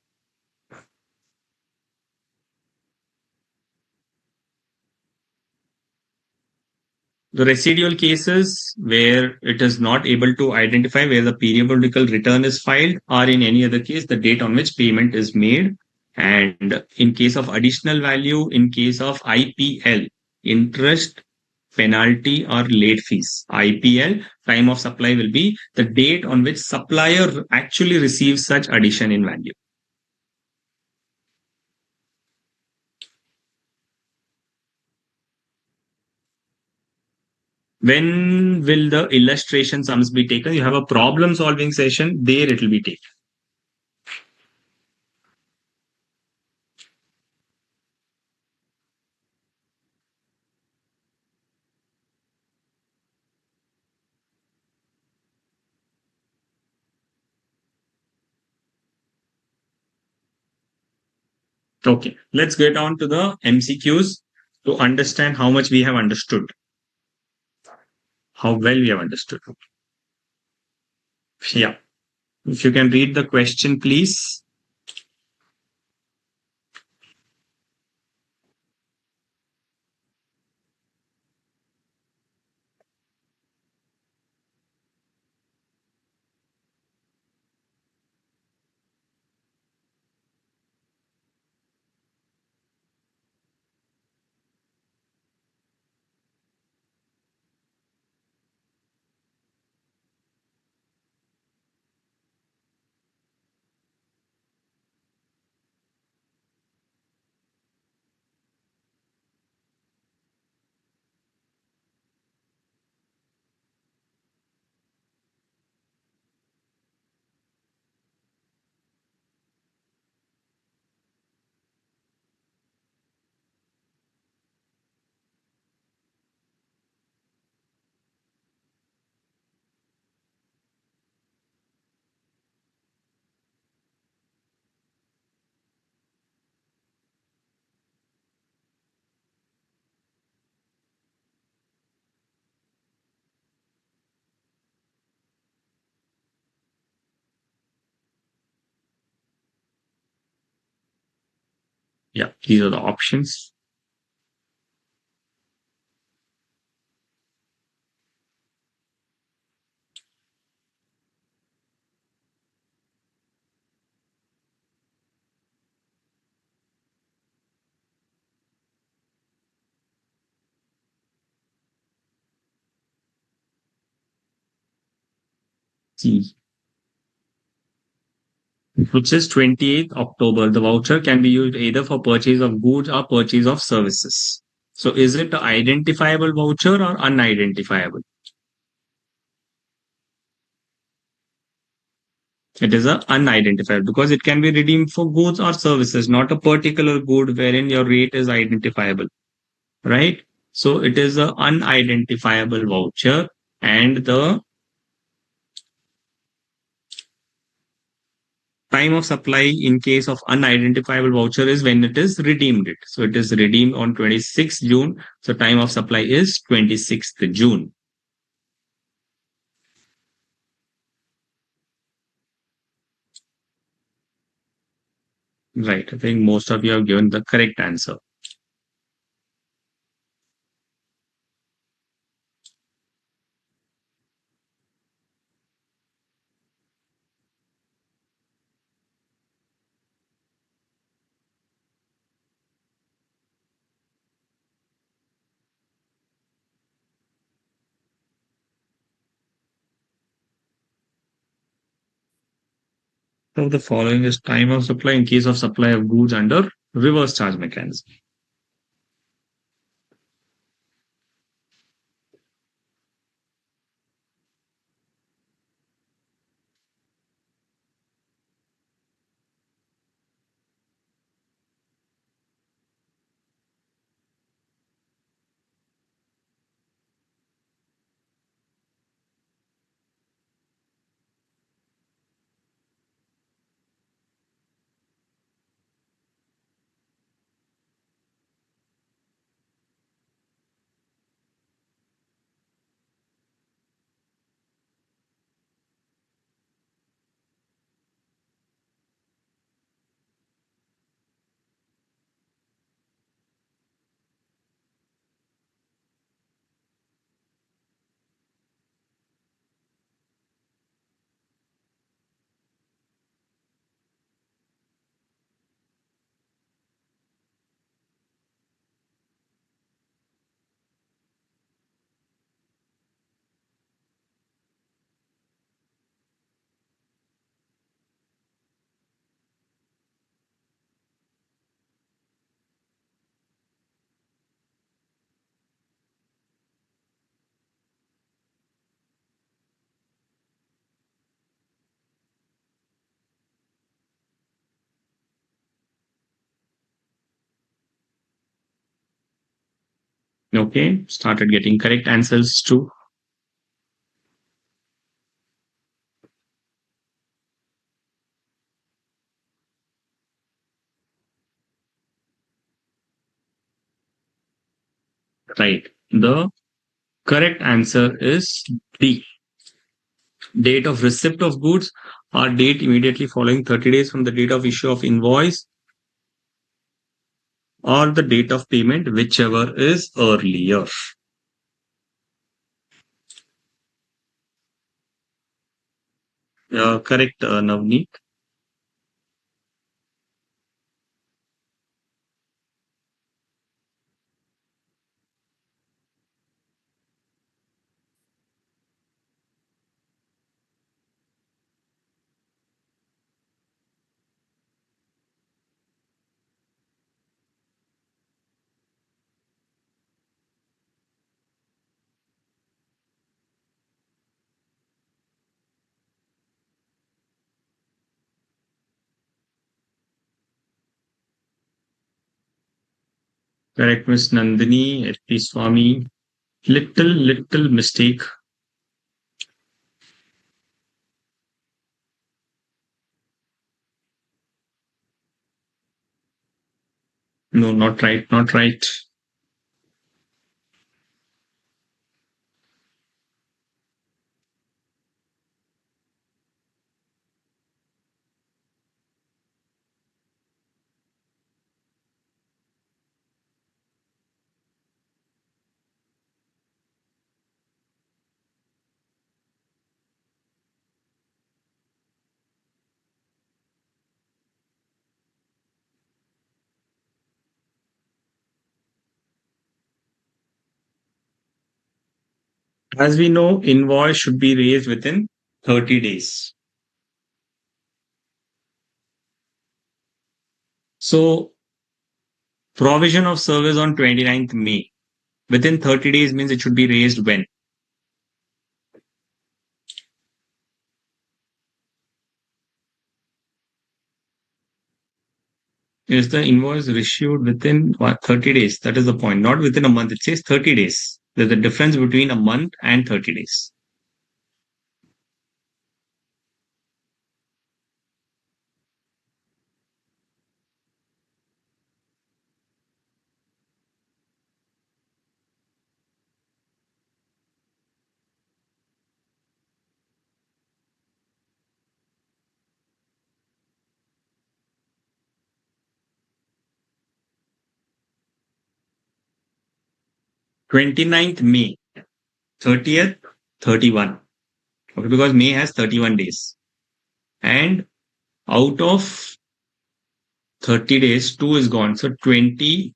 The residual cases where it is not able to identify where the periodical return is filed, or in any other case, the date on which payment is made. And in case of additional value, in case of IPL, interest, penalty, or late fees. IPL, time of supply, will be the date on which supplier actually receives such addition in value. When will the illustration sums be taken? You have a problem solving session, there it will be taken. Okay, let's get on to the MCQs to understand how much we have understood, how well we have understood. Yeah, if you can read the question, please. Yeah, these are the options. See, which is 28th October. The voucher can be used either for purchase of goods or purchase of services. So is it an identifiable voucher or unidentifiable? It is a unidentified because it can be redeemed for goods or services, not a particular good wherein your rate is identifiable, right? So it is a unidentifiable voucher, and the time of supply in case of unidentifiable voucher is when it is redeemed it. So it is redeemed on 26th June. So time of supply is 26th June. Right. I think most of you have given the correct answer. So the following is time of supply in case of supply of goods under reverse charge mechanism. Okay, started getting correct answers too. Right. The correct answer is D. Date of receipt of goods or date immediately following 30 days from the date of issue of invoice or the date of payment, whichever is earlier. Correct, Navneet. Correct, Miss Nandini, H.P. Swami. Little mistake. No, not right, not right. As we know, invoice should be raised within 30 days. So, provision of service on 29th May. Within 30 days means it should be raised when? is the invoice issued within 30 days? That is the point. Not within a month. It says 30 days. There's a difference between a month and 30 days. Twenty-ninth May, 30th, 31. Okay, because May has 31 days. And out of 30 days, 2 is gone. So 27th.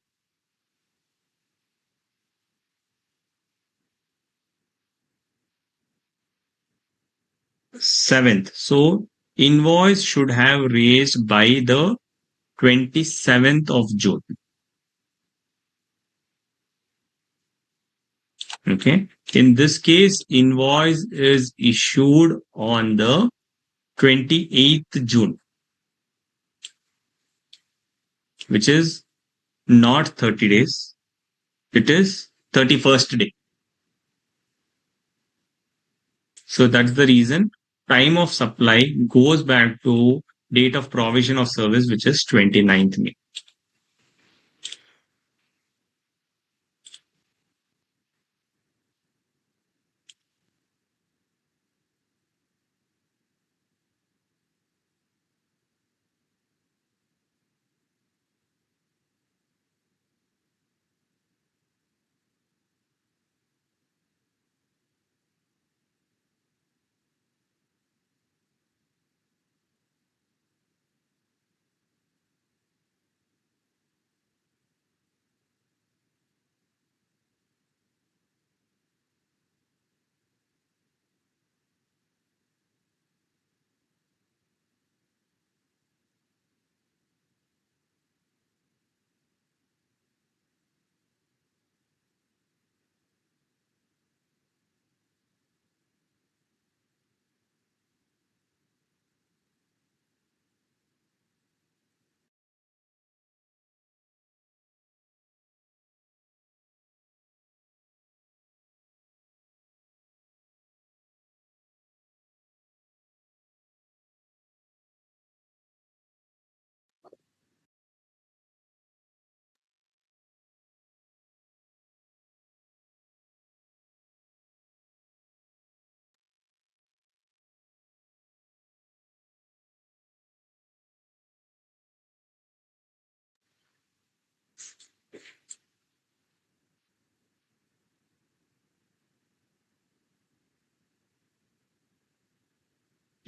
So invoice should have raised by the 27th of June. Okay. In this case, invoice is issued on the 28th June, which is not 30 days. It is 31st day. So that's the reason time of supply goes back to date of provision of service, which is 29th May.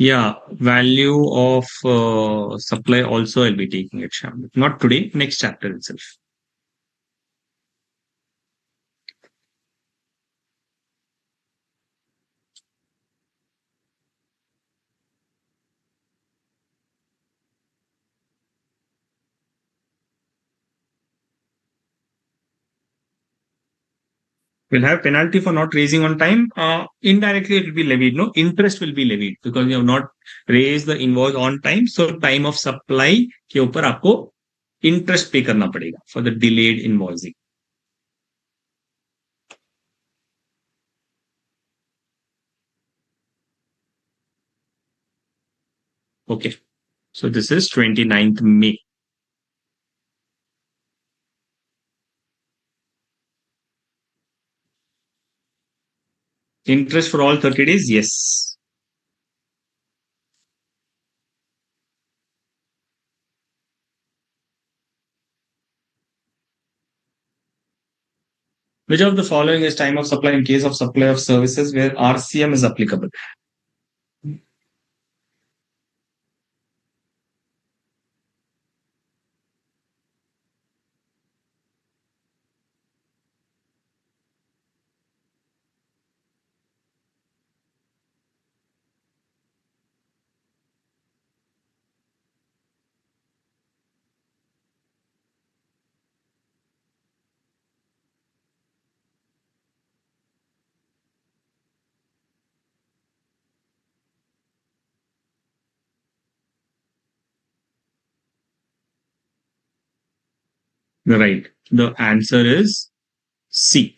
Yeah, value of supply also I'll be taking it, Shyam. Not today, next chapter itself. Will have penalty for not raising on time. Indirectly, it will be levied. No interest will be levied because you have not raised the invoice on time. So time of supply के ऊपर आपको interest pay करना पड़ेगा for the delayed invoicing. Okay. So this is 29th May. Interest for all 30 days? Yes. Which of the following is time of supply in case of supply of services where RCM is applicable? Right. The answer is C.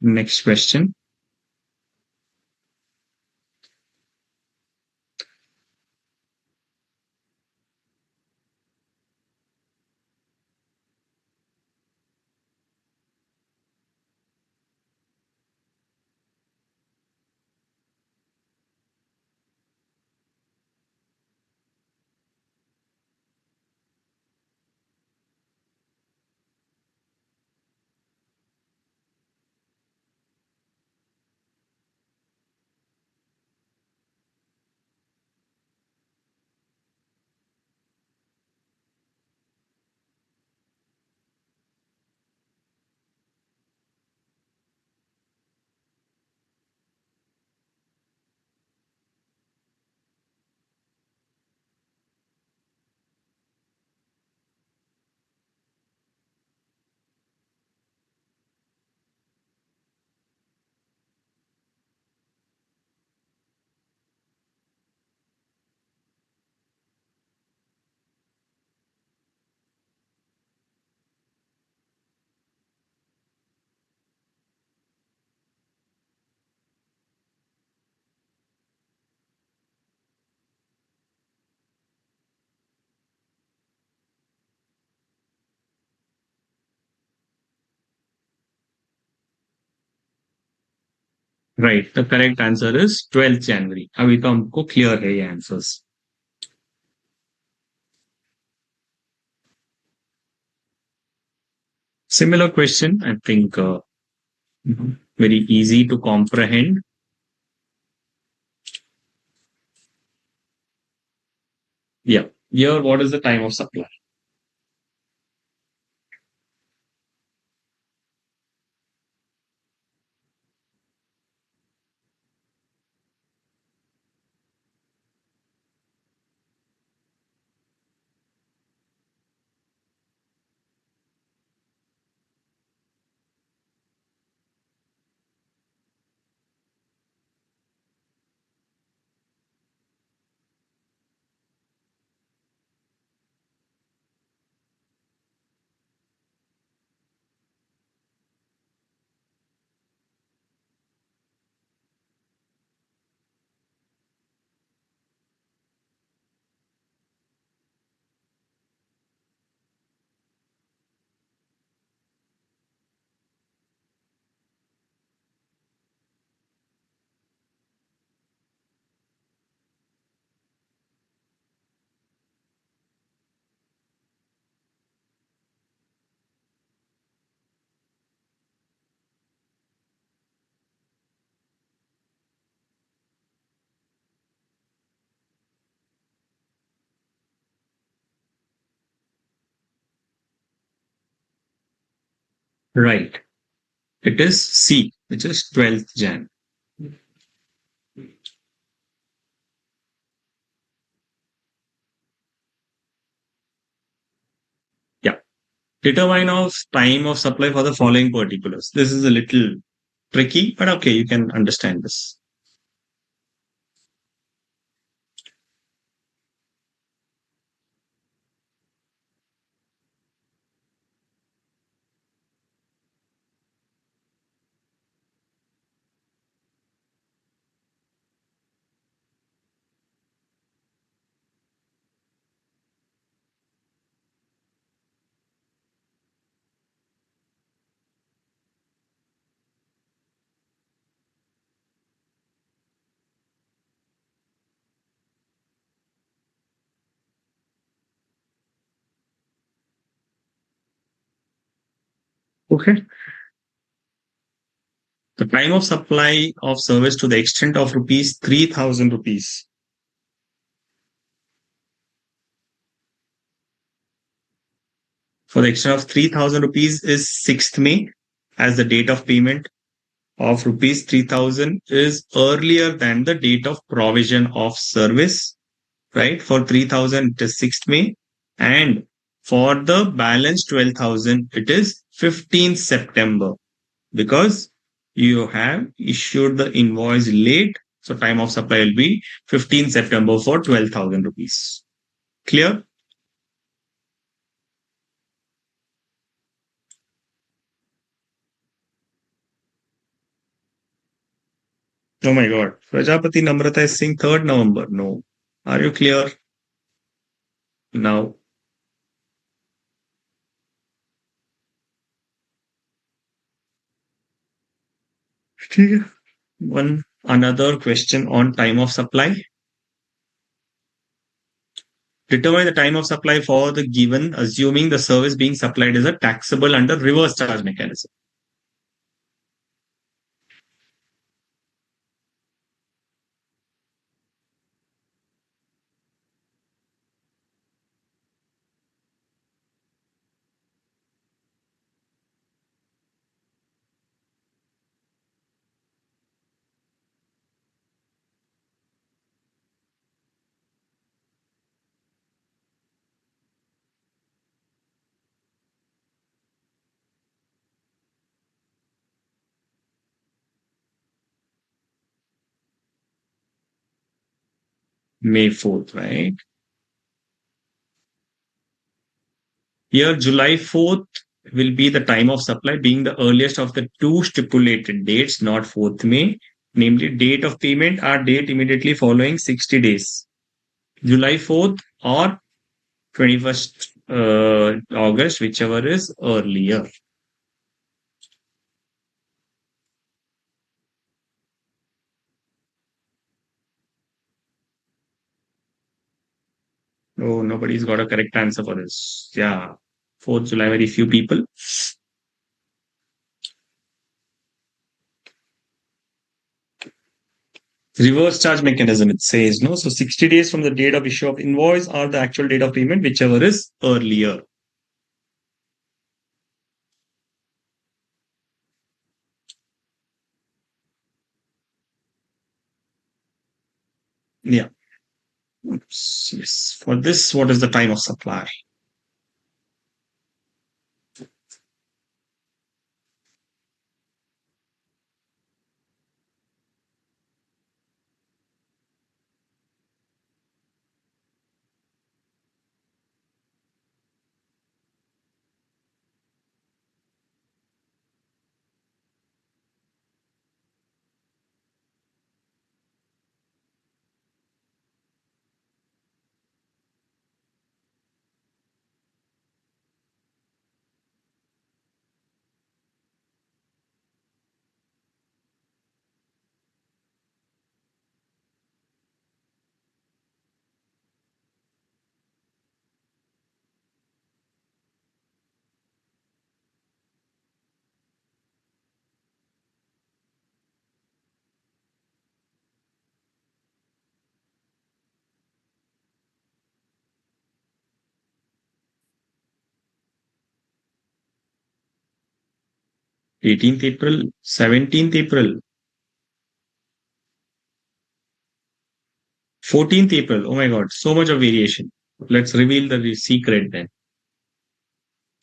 Next question. Right. The correct answer is 12th January. अभी तो हमको clear है ये answers. Similar question, I think very easy to comprehend. Yeah. Here, what is the time of supply? Right. It is C, which is 12th Jan. Yeah. Determine of time of supply for the following particulars. This is a little tricky, but okay, you can understand this. Okay. The time of supply of service to the extent of rupees 3,000 rupees. For the extent of 3,000 rupees is 6th May. as the date of payment of rupees 3,000 is earlier than the date of provision of service, right? For 3,000, it is 6th May. And for the balance 12,000, it is 15th September because you have issued the invoice late. So time of supply will be 15th September for 12,000 rupees. Clear? Oh my God. Prajapati Namrata is saying 3rd November. No. Are you clear now? One another question on time of supply. Determine the time of supply for the given, assuming the service being supplied is a taxable under reverse charge mechanism. May 4th, right? Here, July 4th will be the time of supply, being the earliest of the two stipulated dates, not 4th May, namely date of payment or date immediately following 60 days. July 4th or 21st August, whichever is earlier. Oh, nobody's got a correct answer for this. Yeah. 4th July, very few people. Reverse charge mechanism, it says, no? So 60 days from the date of issue of invoice or the actual date of payment, whichever is earlier. Yeah. Oops, yes. For this, what is the time of supply? Eighteenth April, 17th April, 14th April. Oh my God, so much of variation. Let's reveal the secret then.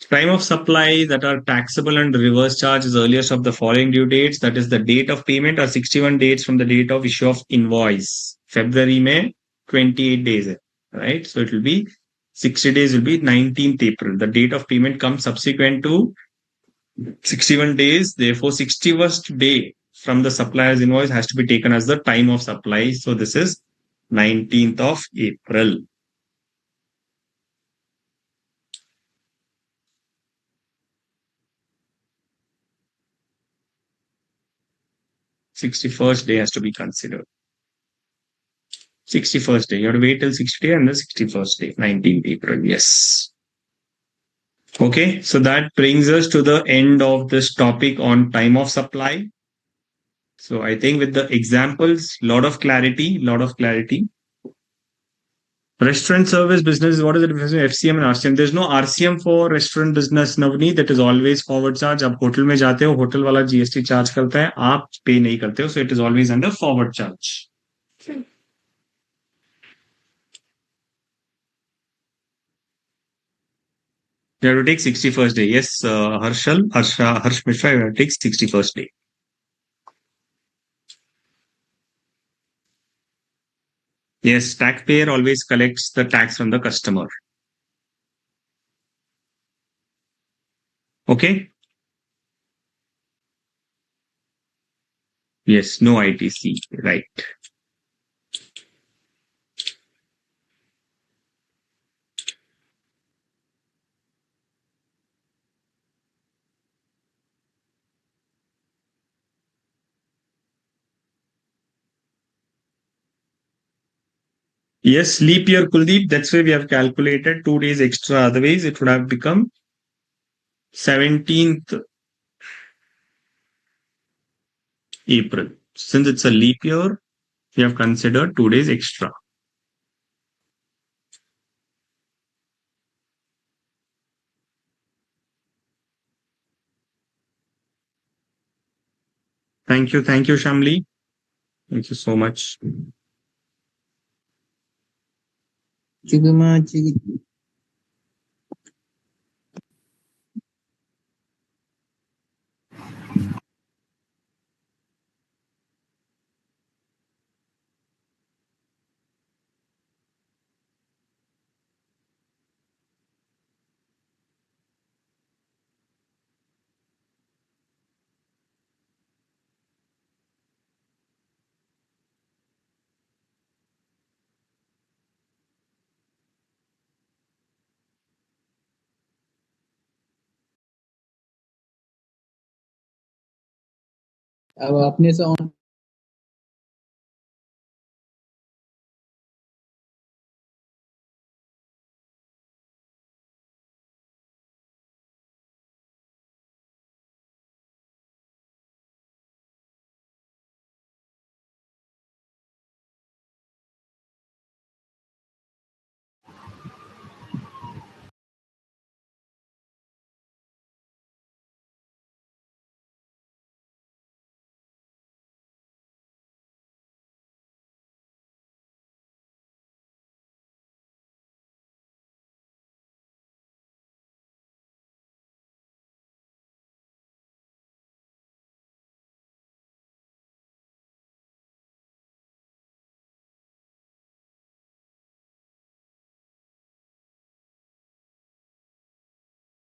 Time of supply that are taxable and reverse charge is earliest of the following due dates. That is the date of payment or 61 dates from the date of issue of invoice. February, May, 28 days. Right? So it will be 60 days will be 19th April. The date of payment comes subsequent to 61 days. Therefore, 61st day from the supplier's invoice has to be taken as the time of supply. So this is 19th of April. Sixty-first day has to be considered. 61st day. You have to wait till 60 day and the 61st day, 19th April. Yes. Okay. So that brings us to the end of this topic on time of supply. So I think with the examples, lot of clarity. Restaurant service business, what is the difference between FCM and RCM? There's no RCM for restaurant business, Navneet. That is always forward charge. आप hotel में जाते हो, hotel वाला GST charge करता है, आप पे नहीं करते हो, so it is always under forward charge. You have to take 61st day. Yes, Harsh Mishra, you have to take 61st day. Yes, taxpayer always collects the tax from the customer. Okay? Yes, no ITC. Right. Yes, leap year, Kuldeep. That's why we have calculated 2 days extra. Otherwise, it would have become 17th April. Since it's a leap year, we have considered 2 days extra. Thank you. Thank you, Shamli. Thank you so much. अब अपने से